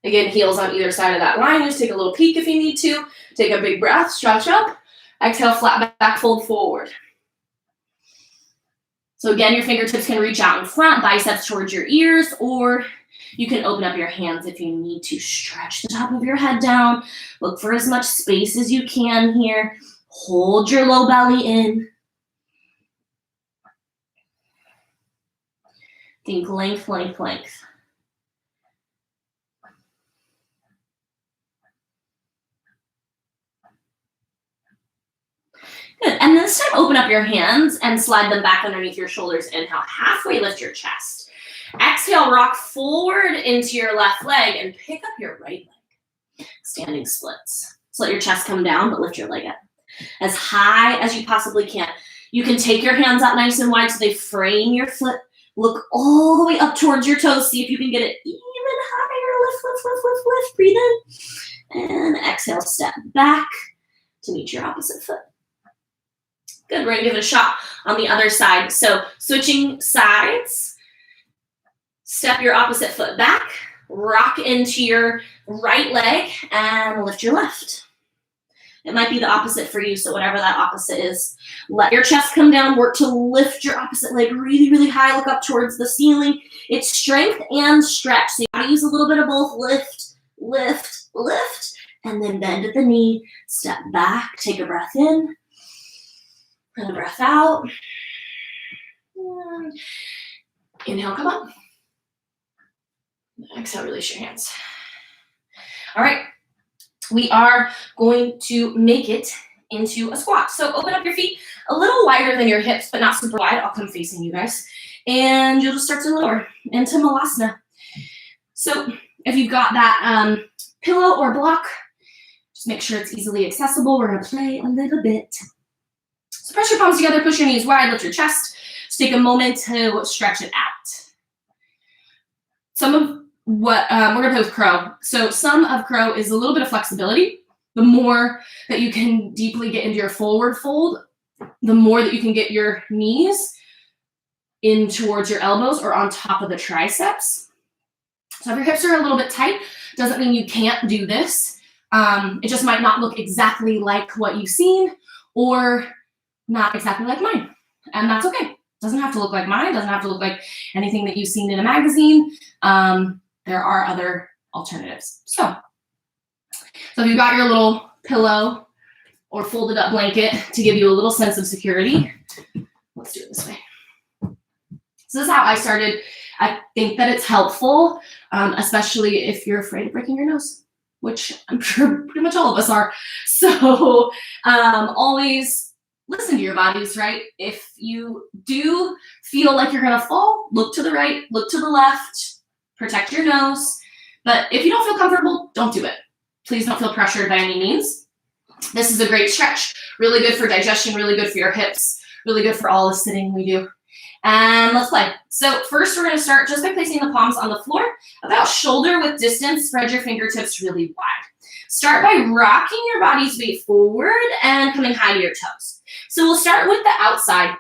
Again, heels on either side of that line. Just take a little peek if you need to. Take a big breath, stretch up. Exhale, flat back, fold forward. So again, your fingertips can reach out in front, biceps towards your ears, or you can open up your hands if you need to. Stretch the top of your head down. Look for as much space as you can here. Hold your low belly in. Think length, length, length. Good. And this time, open up your hands and slide them back underneath your shoulders. Inhale, halfway lift your chest. Exhale, rock forward into your left leg and pick up your right leg. Standing splits. So let your chest come down, but lift your leg up as high as you possibly can. You can take your hands out nice and wide so they frame your foot. Look all the way up towards your toes. See if you can get it even higher. Lift, lift, lift, lift, lift. Breathe in. And exhale, step back to meet your opposite foot. Good, we're gonna give it a shot on the other side. So switching sides, step your opposite foot back, rock into your right leg and lift your left. It might be the opposite for you, so whatever that opposite is, let your chest come down, work to lift your opposite leg really, really high, look up towards the ceiling. It's strength and stretch, so you gotta use a little bit of both. Lift, lift, lift, and then bend at the knee, step back, take a breath in, and a breath out. And inhale, come up. Exhale, release your hands. All right. We are going to make it into a squat. So open up your feet a little wider than your hips, but not super wide. I'll come facing you guys. And you'll just start to lower into Malasana. So if you've got that pillow or block, just make sure it's easily accessible. We're going to play a little bit. So press your palms together, push your knees wide, lift your chest. Just take a moment to stretch it out. Some of what we're gonna play with crow. So some of crow is a little bit of flexibility. The more that you can deeply get into your forward fold, the more that you can get your knees in towards your elbows or on top of the triceps. So if your hips are a little bit tight, doesn't mean you can't do this. It just might not look exactly like what you've seen or not exactly like mine. And that's okay. Doesn't have to look like mine, doesn't have to look like anything that you've seen in a magazine. There are other alternatives. So if you've got your little pillow or folded up blanket to give you a little sense of security, let's do it this way. So this is how I started. I think that it's helpful, especially if you're afraid of breaking your nose, which I'm sure pretty much all of us are. So always listen to your bodies, right? If you do feel like you're gonna fall, look to the right, look to the left, protect your nose. But if you don't feel comfortable, don't do it. Please don't feel pressured by any means. This is a great stretch. Really good for digestion, really good for your hips, really good for all the sitting we do. And let's play. So first we're gonna start just by placing the palms on the floor, about shoulder width distance, spread your fingertips really wide. Start by rocking your body's weight forward and coming high to your toes. So we'll start with the outside.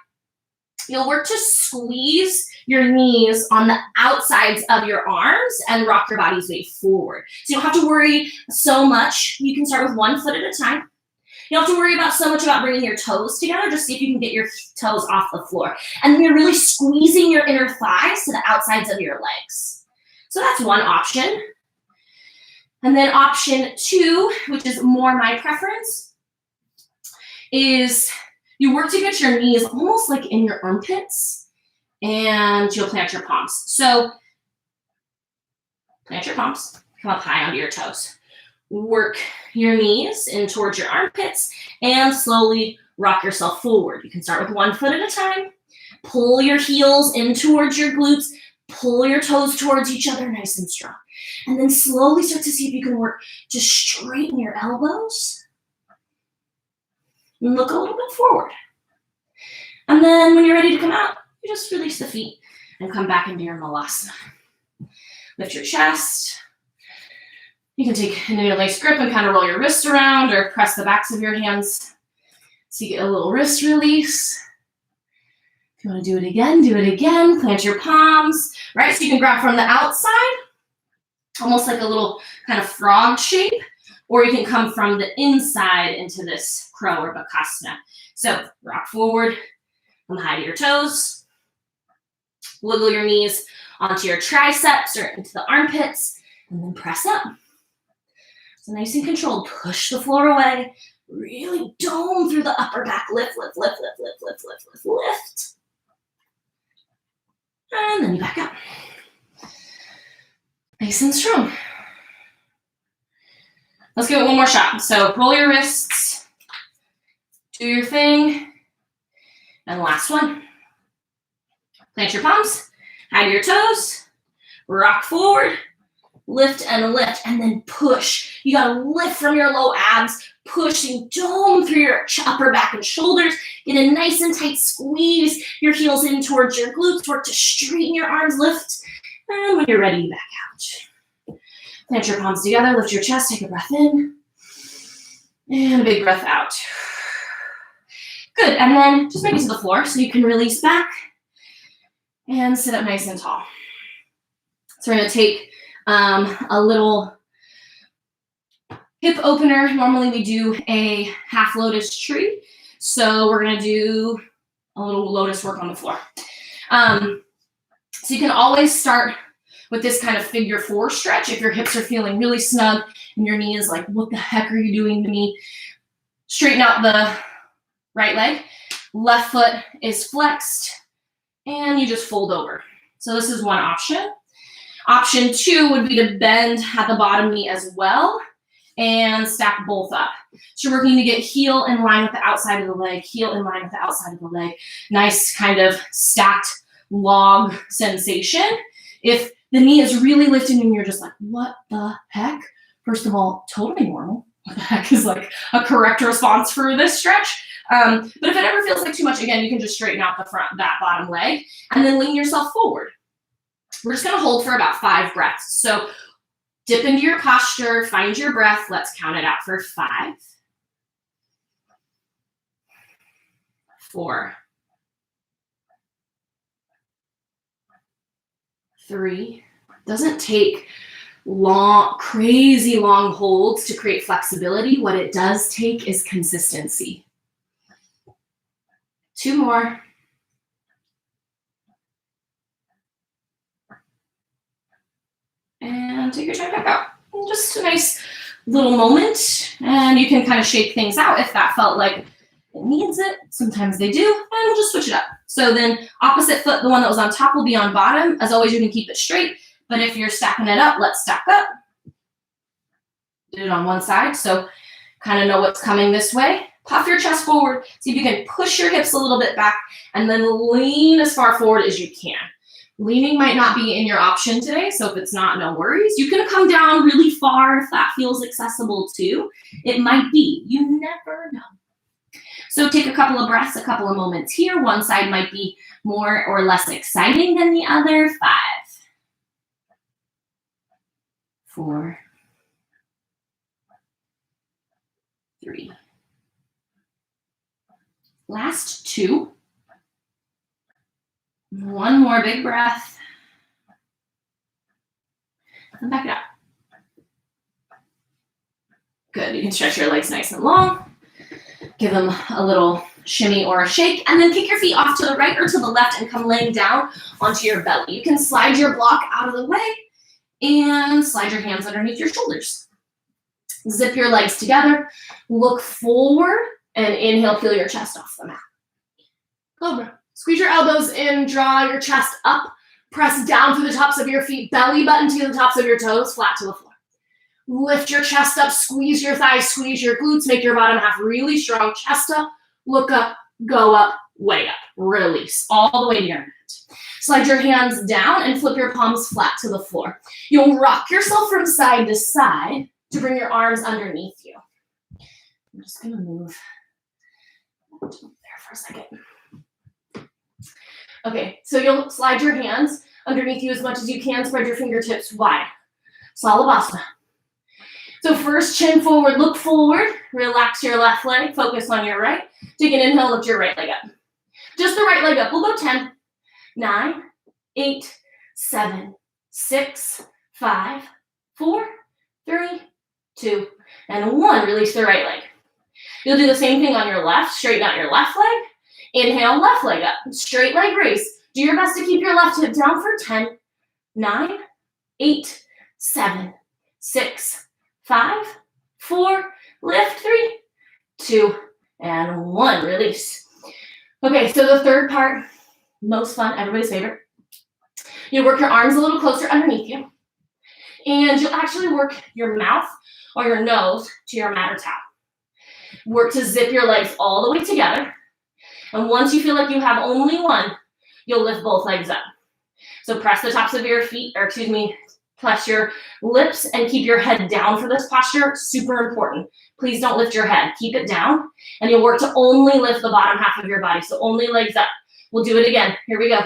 You'll work to squeeze your knees on the outsides of your arms and rock your body's weight forward. So you don't have to worry so much. You can start with one foot at a time. You don't have to worry about so much about bringing your toes together. Just see if you can get your toes off the floor. And then you're really squeezing your inner thighs to the outsides of your legs. So that's one option. And then option two, which is more my preference, is you work to get your knees almost like in your armpits, and you'll plant your palms. So plant your palms, come up high onto your toes. Work your knees in towards your armpits and slowly rock yourself forward. You can start with one foot at a time. Pull your heels in towards your glutes. Pull your toes towards each other nice and strong. And then slowly start to see if you can work to straighten your elbows. And look a little bit forward. And then when you're ready to come out, you just release the feet and come back into your Malasana. Lift your chest. You can take an interlace grip and kind of roll your wrists around or press the backs of your hands so you get a little wrist release. If you want to do it again, do it again. Plant your palms, right? So you can grab from the outside, almost like a little kind of frog shape, or you can come from the inside into this crow or bakasana. So rock forward, come high to your toes, wiggle your knees onto your triceps or into the armpits, and then press up. So nice and controlled, push the floor away, really dome through the upper back, lift, lift, lift, lift, lift, lift, lift, lift, lift. And then you back up. Nice and strong. Let's give it one more shot. So roll your wrists, Do your thing. And last one. Plant your palms, hide your toes, rock forward, lift, and then push. You gotta lift from your low abs, pushing dome through your upper back and shoulders. Get a nice and tight squeeze your heels in towards your glutes. Work to straighten your arms, lift. And when you're ready, back out. Plant your palms together, lift your chest, take a breath in. And a big breath out. Good, and then just make it to the floor so you can release back and sit up nice and tall. So we're gonna take a little hip opener. Normally we do a half lotus tree. So we're gonna do a little lotus work on the floor. So you can always start with this kind of figure four stretch if your hips are feeling really snug and your knee is like, what the heck are you doing to me? Straighten out the right leg. Left foot is flexed and you just fold over. So this is one option. Option two would be to bend at the bottom knee as well and stack both up. So you're working to get heel in line with the outside of the leg, heel in line with the outside of the leg. Nice kind of stacked log sensation. If the knee is really lifted and you're just like, what the heck? First of all, totally normal. What the heck is like a correct response for this stretch? But if it ever feels like too much, again, you can just straighten out the front, that bottom leg, and then lean yourself forward. We're just gonna hold for about 5 breaths. So dip into your posture, find your breath. Let's count it out for 5, 4, 3. Doesn't take long, crazy long holds to create flexibility. What it does take is consistency. 2 more. And take your time back out. And just a nice little moment. And you can kind of shake things out if that felt like it needs it. Sometimes they do. And we'll just switch it up. So then opposite foot, the one that was on top will be on bottom. As always, you can keep it straight. But if you're stacking it up, let's stack up. Did it on one side. So kind of know what's coming this way. Puff your chest forward. See if you can push your hips a little bit back and then lean as far forward as you can. Leaning might not be in your option today, so if it's not, no worries. You can come down really far if that feels accessible too. It might be. You never know. So take a couple of breaths, a couple of moments here. One side might be more or less exciting than the other. 5, 4, 3. Last 2. One more big breath. And back it up. Good. You can stretch your legs nice and long. Give them a little shimmy or a shake. And then kick your feet off to the right or to the left and come laying down onto your belly. You can slide your block out of the way and slide your hands underneath your shoulders. Zip your legs together. Look forward and inhale, peel your chest off the mat. Cobra. Squeeze your elbows in, draw your chest up, press down through the tops of your feet, belly button to the tops of your toes, flat to the floor. Lift your chest up, squeeze your thighs, squeeze your glutes, make your bottom half really strong, chest up, look up, go up, way up, release, all the way to your mat. Slide your hands down and flip your palms flat to the floor. You'll rock yourself from side to side to bring your arms underneath you. I'm just gonna move there for a second. Okay, so you'll slide your hands underneath you as much as you can. Spread your fingertips wide. Salabhasana. So first, chin forward, look forward. Relax your left leg. Focus on your right. Take an inhale, lift your right leg up. Just the right leg up. We'll go 10, 9, 8, 7, 6, 5, 4, 3, 2, and 1. Release the right leg. You'll do the same thing on your left. Straighten out your left leg. Inhale, left leg up. Straight leg raise. Do your best to keep your left hip down for 10, 9, 8, 7, 6, 5, 4, lift, 3, 2, and 1. Release. Okay, so the third part, most fun, everybody's favorite. You work your arms a little closer underneath you. And you'll actually work your mouth or your nose to your mat or towel. Work to zip your legs all the way together. And once you feel like you have only one, you'll lift both legs up. So press the tops of your feet, or excuse me, press your lips and keep your head down for this posture. Super important. Please don't lift your head. Keep it down. And you'll work to only lift the bottom half of your body. So only legs up. We'll do it again. Here we go.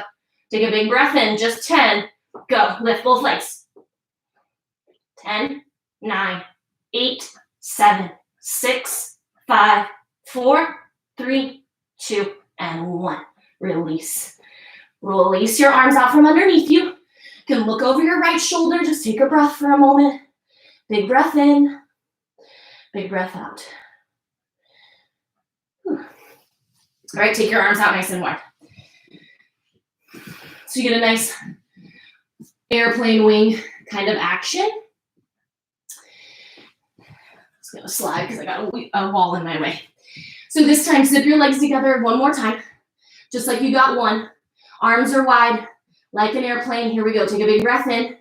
Take a big breath in. Just 10. Go. Lift both legs. 10, 9, 8, 7, 6, 5, 4, 3, 2, and 1. Release. Release your arms out from underneath you. You can look over your right shoulder. Just take a breath for a moment. Big breath in. Big breath out. Whew. All right, take your arms out nice and wide. So you get a nice airplane wing kind of action. It's gonna slide because I got a wall in my way. So this time, zip your legs together one more time. Just like you got one. Arms are wide, like an airplane. Here we go. Take a big breath in.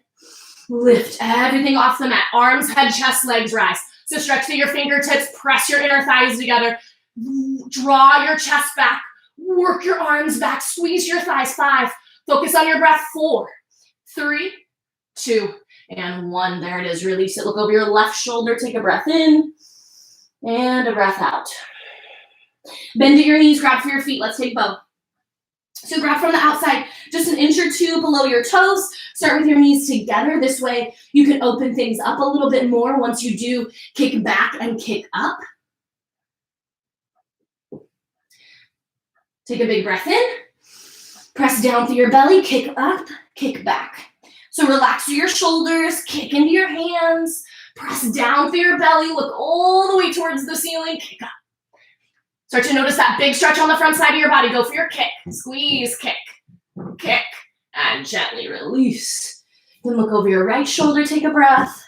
Lift everything off the mat. Arms, head, chest, legs rise. So stretch through your fingertips. Press your inner thighs together. Draw your chest back. Work your arms back. Squeeze your thighs. 5. Focus on your breath. 4, 3, 2, and 1. There it is. Release it. Look over your left shoulder. Take a breath in and a breath out. Bend at your knees. Grab for your feet. Let's take both. So grab from the outside, just an inch or two below your toes. Start with your knees together. This way you can open things up a little bit more once you do kick back and kick up. Take a big breath in. Press down through your belly, kick up, kick back. So relax through your shoulders, kick into your hands, press down through your belly, look all the way towards the ceiling, kick up. Start to notice that big stretch on the front side of your body. Go for your kick. Squeeze, kick, and gently release. Then look over your right shoulder, take a breath.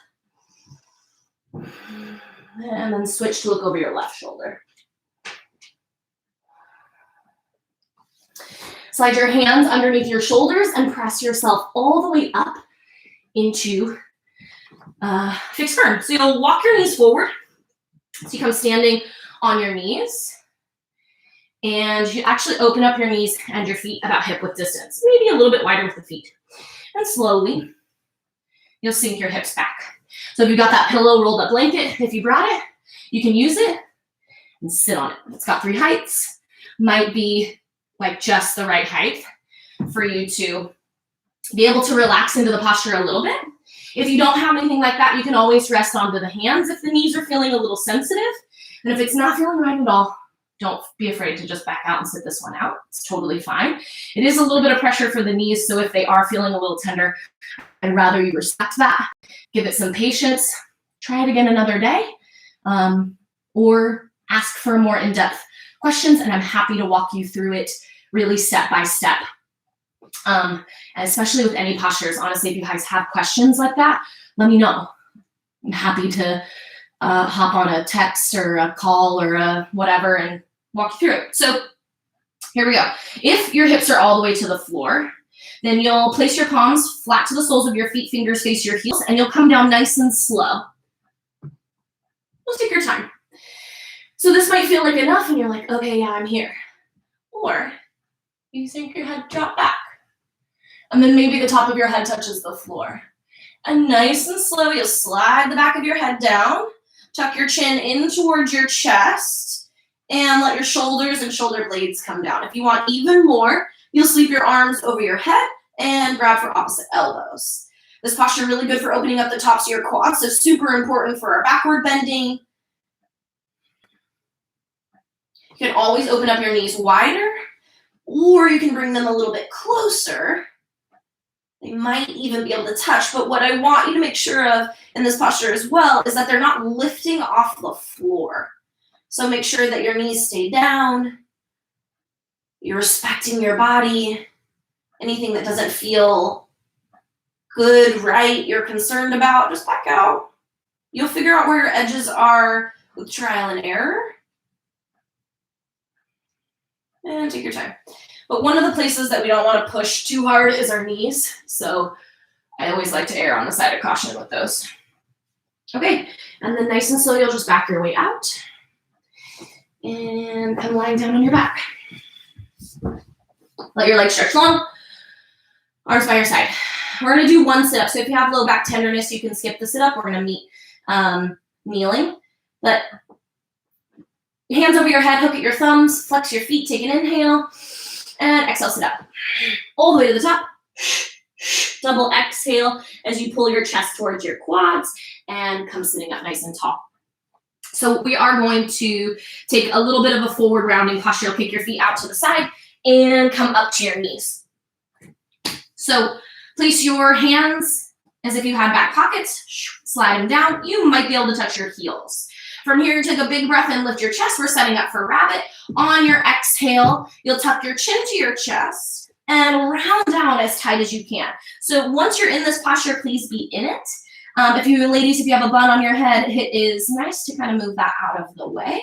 And then switch to look over your left shoulder. Slide your hands underneath your shoulders and press yourself all the way up into fixed firm. So you'll walk your knees forward. So you come standing on your knees. And you actually open up your knees and your feet about hip width distance, maybe a little bit wider with the feet. And slowly, you'll sink your hips back. So if you've got that pillow rolled up blanket, if you brought it, you can use it and sit on it. It's got 3 heights. Might be like just the right height for you to be able to relax into the posture a little bit. If you don't have anything like that, you can always rest onto the hands if the knees are feeling a little sensitive. And if it's not feeling right at all, don't be afraid to just back out and sit this one out. It's totally fine. It is a little bit of pressure for the knees, so if they are feeling a little tender, I'd rather you respect that. Give it some patience. Try it again another day, or ask for more in-depth questions, and I'm happy to walk you through it really step by step. And especially with any postures, honestly, if you guys have questions like that, let me know. I'm happy to hop on a text or a call or a whatever and walk you through it. So here we go. If your hips are all the way to the floor, then you'll place your palms flat to the soles of your feet, fingers face your heels, and you'll come down nice and slow. Just take your time. So this might feel like enough, and you're like, okay, yeah, I'm here. Or you think your head drop back. And then maybe the top of your head touches the floor. And nice and slow, you'll slide the back of your head down, tuck your chin in towards your chest, and let your shoulders and shoulder blades come down. If you want even more, you'll sweep your arms over your head and grab for opposite elbows. This posture really good for opening up the tops of your quads, so super important for our backward bending. You can always open up your knees wider, or you can bring them a little bit closer. They might even be able to touch, but what I want you to make sure of in this posture as well is that they're not lifting off the floor. So make sure that your knees stay down. You're respecting your body. Anything that doesn't feel good, right, you're concerned about, just back out. You'll figure out where your edges are with trial and error. And take your time. But one of the places that we don't want to push too hard is our knees. So I always like to err on the side of caution with those. Okay, and then nice and slow, you'll just back your way out. And come lying down on your back. Let your legs stretch long. Arms by your side. We're going to do one sit-up. So if you have low back tenderness, you can skip the sit-up. We're going to meet kneeling. But hands over your head, hook at your thumbs, flex your feet, take an inhale, and exhale, sit up. All the way to the top. Double exhale as you pull your chest towards your quads and come sitting up nice and tall. So we are going to take a little bit of a forward rounding posture. You'll kick your feet out to the side and come up to your knees. So place your hands as if you had back pockets, slide them down. You might be able to touch your heels. From here, take a big breath and lift your chest. We're setting up for rabbit. On your exhale, you'll tuck your chin to your chest and round down as tight as you can. So once you're in this posture, please be in it. If you have a bun on your head, it is nice to kind of move that out of the way.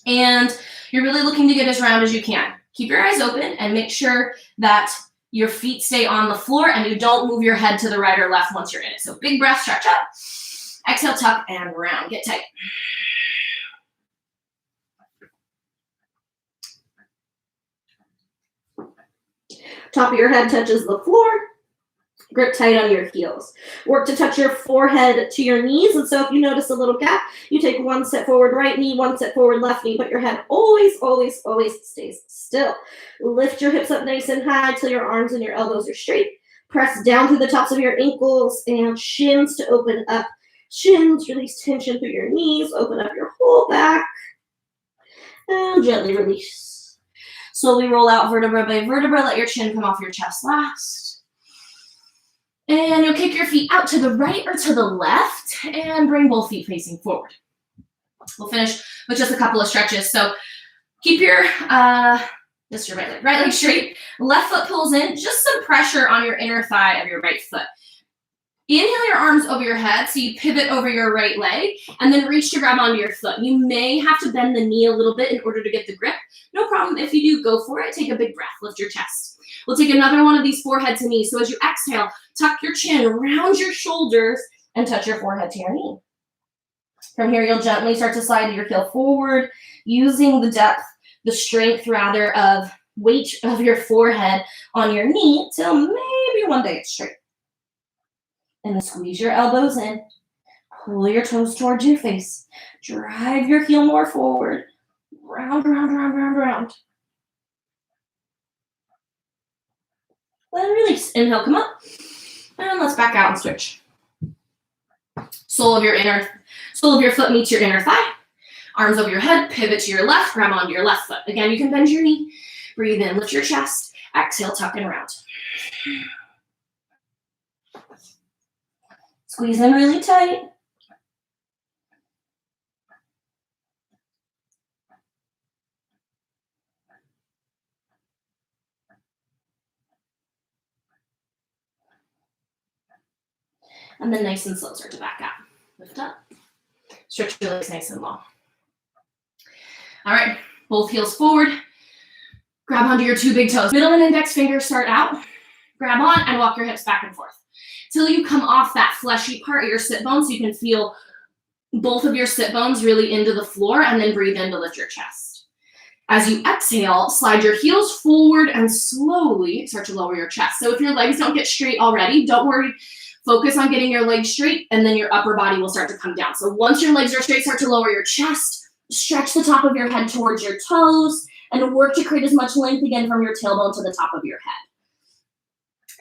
And you're really looking to get as round as you can. Keep your eyes open and make sure that your feet stay on the floor and you don't move your head to the right or left once you're in it. So big breath, stretch up. Exhale, tuck, and round. Get tight. Top of your head touches the floor. Grip tight on your heels. Work to touch your forehead to your knees. And so if you notice a little gap, you take one step forward right knee, one step forward left knee, but your head always, always, always stays still. Lift your hips up nice and high till your arms and your elbows are straight. Press down through the tops of your ankles and shins to open up. Shins, release tension through your knees, open up your whole back, and gently release. Slowly roll out vertebra by vertebra. Let your chin come off your chest last. And you'll kick your feet out to the right or to the left and bring both feet facing forward. We'll finish with just a couple of stretches. So keep your, this is your right leg straight. Left foot pulls in, just some pressure on your inner thigh of your right foot. Inhale your arms over your head so you pivot over your right leg and then reach to grab onto your foot. You may have to bend the knee a little bit in order to get the grip. No problem. If you do, go for it. Take a big breath. Lift your chest. We'll take another one of these forehead to knee. So as you exhale, tuck your chin, round your shoulders, and touch your forehead to your knee. From here, you'll gently start to slide your heel forward, using the depth, the strength rather, of weight of your forehead on your knee till maybe one day it's straight. And then squeeze your elbows in, pull your toes towards your face, drive your heel more forward, round, round, round, round, round. Then release. Inhale, come up. And let's back out and switch. Sole of your foot meets your inner thigh. Arms over your head, pivot to your left, grab onto your left foot. Again, you can bend your knee. Breathe in, lift your chest. Exhale, tuck and round. Squeeze in really tight. And then nice and slow, start to back out. Lift up. Stretch your legs nice and long. All right, both heels forward. Grab onto your two big toes. Middle and index fingers start out. Grab on and walk your hips back and forth till you come off that fleshy part of your sit bone so you can feel both of your sit bones really into the floor, and then breathe in to lift your chest. As you exhale, slide your heels forward and slowly start to lower your chest. So if your legs don't get straight already, don't worry. Focus on getting your legs straight, and then your upper body will start to come down. So once your legs are straight, start to lower your chest, stretch the top of your head towards your toes, and work to create as much length again from your tailbone to the top of your head.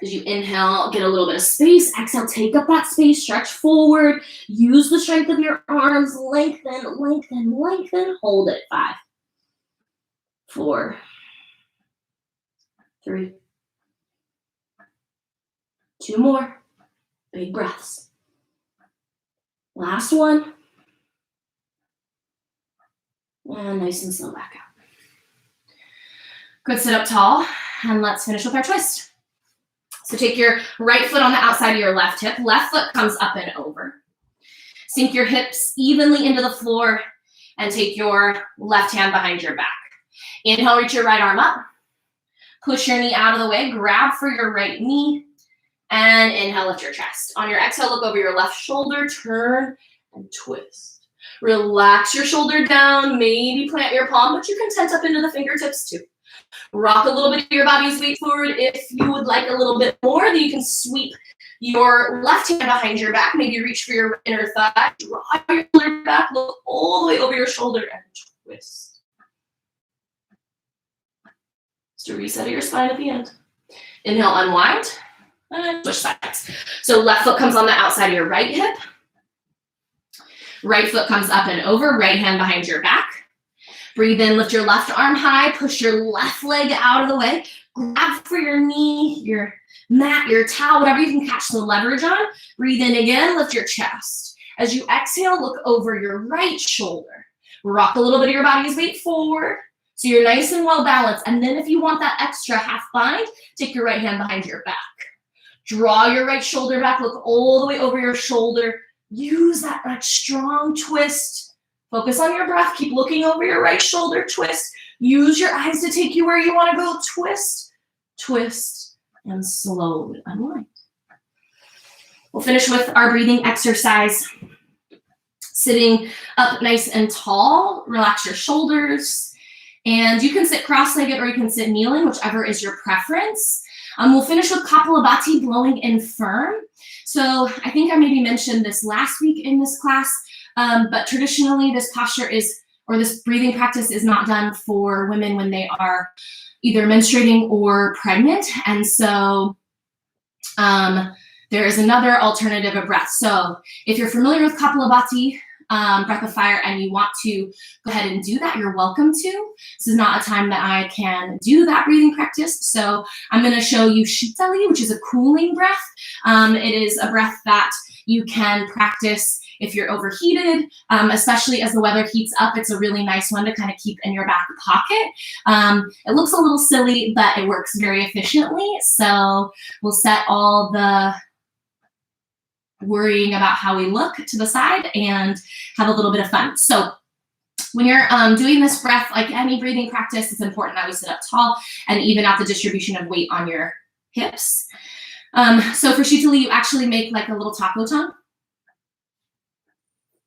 As you inhale, get a little bit of space. Exhale, take up that space, stretch forward. Use the strength of your arms. Lengthen, lengthen, lengthen. Hold it. 5, 4, 3, 2 more. Big breaths. Last one. And nice and slow back out. Good, sit up tall. And let's finish with our twist. So take your right foot on the outside of your left hip. Left foot comes up and over. Sink your hips evenly into the floor and take your left hand behind your back. Inhale, reach your right arm up. Push your knee out of the way. Grab for your right knee. And inhale, lift your chest. On your exhale, look over your left shoulder. Turn and twist. Relax your shoulder down, maybe plant your palm, but you can tent up into the fingertips too. Rock a little bit of your body's weight forward. If you would like a little bit more, then you can sweep your left hand behind your back. Maybe reach for your inner thigh. Draw your shoulder back, look all the way over your shoulder and twist. Just a reset of your spine at the end. Inhale, unwind, and switch sides. So left foot comes on the outside of your right hip. Right foot comes up and over, right hand behind your back. Breathe in, lift your left arm high, push your left leg out of the way. Grab for your knee, your mat, your towel, whatever you can catch the leverage on. Breathe in again, lift your chest. As you exhale, look over your right shoulder. Rock a little bit of your body's weight forward so you're nice and well balanced. And then if you want that extra half bind, take your right hand behind your back. Draw your right shoulder back, look all the way over your shoulder. Use that strong twist. Focus on your breath. Keep looking over your right shoulder. Twist. Use your eyes to take you where you want to go. Twist, twist, and slowly unwind. We'll finish with our breathing exercise. Sitting up nice and tall. Relax your shoulders. And you can sit cross-legged or you can sit kneeling, whichever is your preference. We'll finish with Kapalabhati, blowing in firm. So I think I maybe mentioned this last week in this class, but traditionally this posture is, or this breathing practice is not done for women when they are either menstruating or pregnant. And so there is another alternative of breath. So if you're familiar with Kapalabhati, breath of fire, and you want to go ahead and do that, you're welcome to. This is not a time that I can do that breathing practice. So I'm going to show you Shitali, which is a cooling breath. It is a breath that you can practice if you're overheated, especially as the weather heats up. It's a really nice one to kind of keep in your back pocket. It looks a little silly, but it works very efficiently. So we'll set all the worrying about how we look to the side and have a little bit of fun. So when you're doing this breath, like any breathing practice, it's important that we sit up tall and even out the distribution of weight on your hips. So for Shitali, you actually make like a little taco tongue.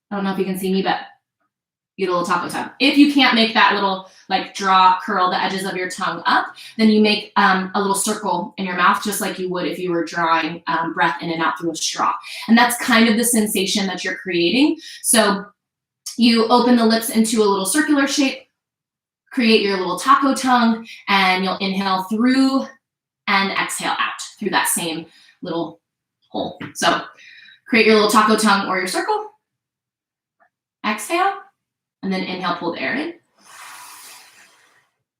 I don't know if you can see me, but you get a little taco tongue. If you can't make that little like curl the edges of your tongue up, then you make a little circle in your mouth, just like you would if you were drawing breath in and out through a straw. And that's kind of the sensation that you're creating. So you open the lips into a little circular shape, create your little taco tongue, and you'll inhale through and exhale out through that same little hole. So create your little taco tongue or your circle, exhale, and then inhale, pull the air in.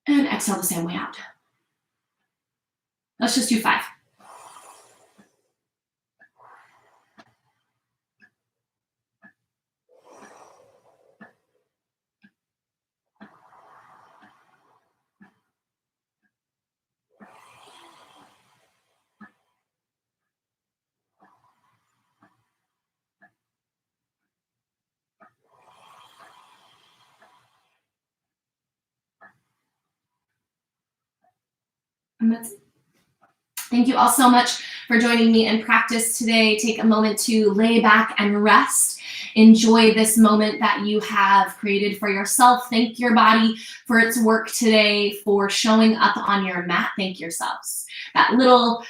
And exhale the same way out. Let's just do 5. And that's it. Thank you all so much for joining me in practice today. Take a moment to lay back and rest. Enjoy this moment that you have created for yourself. Thank your body for its work today, for showing up on your mat. Thank yourselves. That little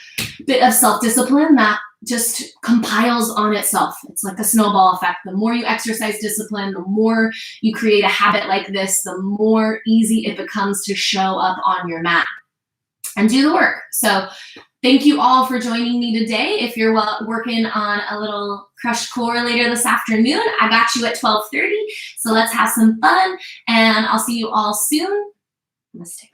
bit of self-discipline that just compiles on itself. It's like a snowball effect. The more you exercise discipline, the more you create a habit like this, the more easy it becomes to show up on your mat and do the work. So thank you all for joining me today. If you're working on a little crush core later this afternoon, I got you at 12:30. So let's have some fun, and I'll see you all soon. Namaste.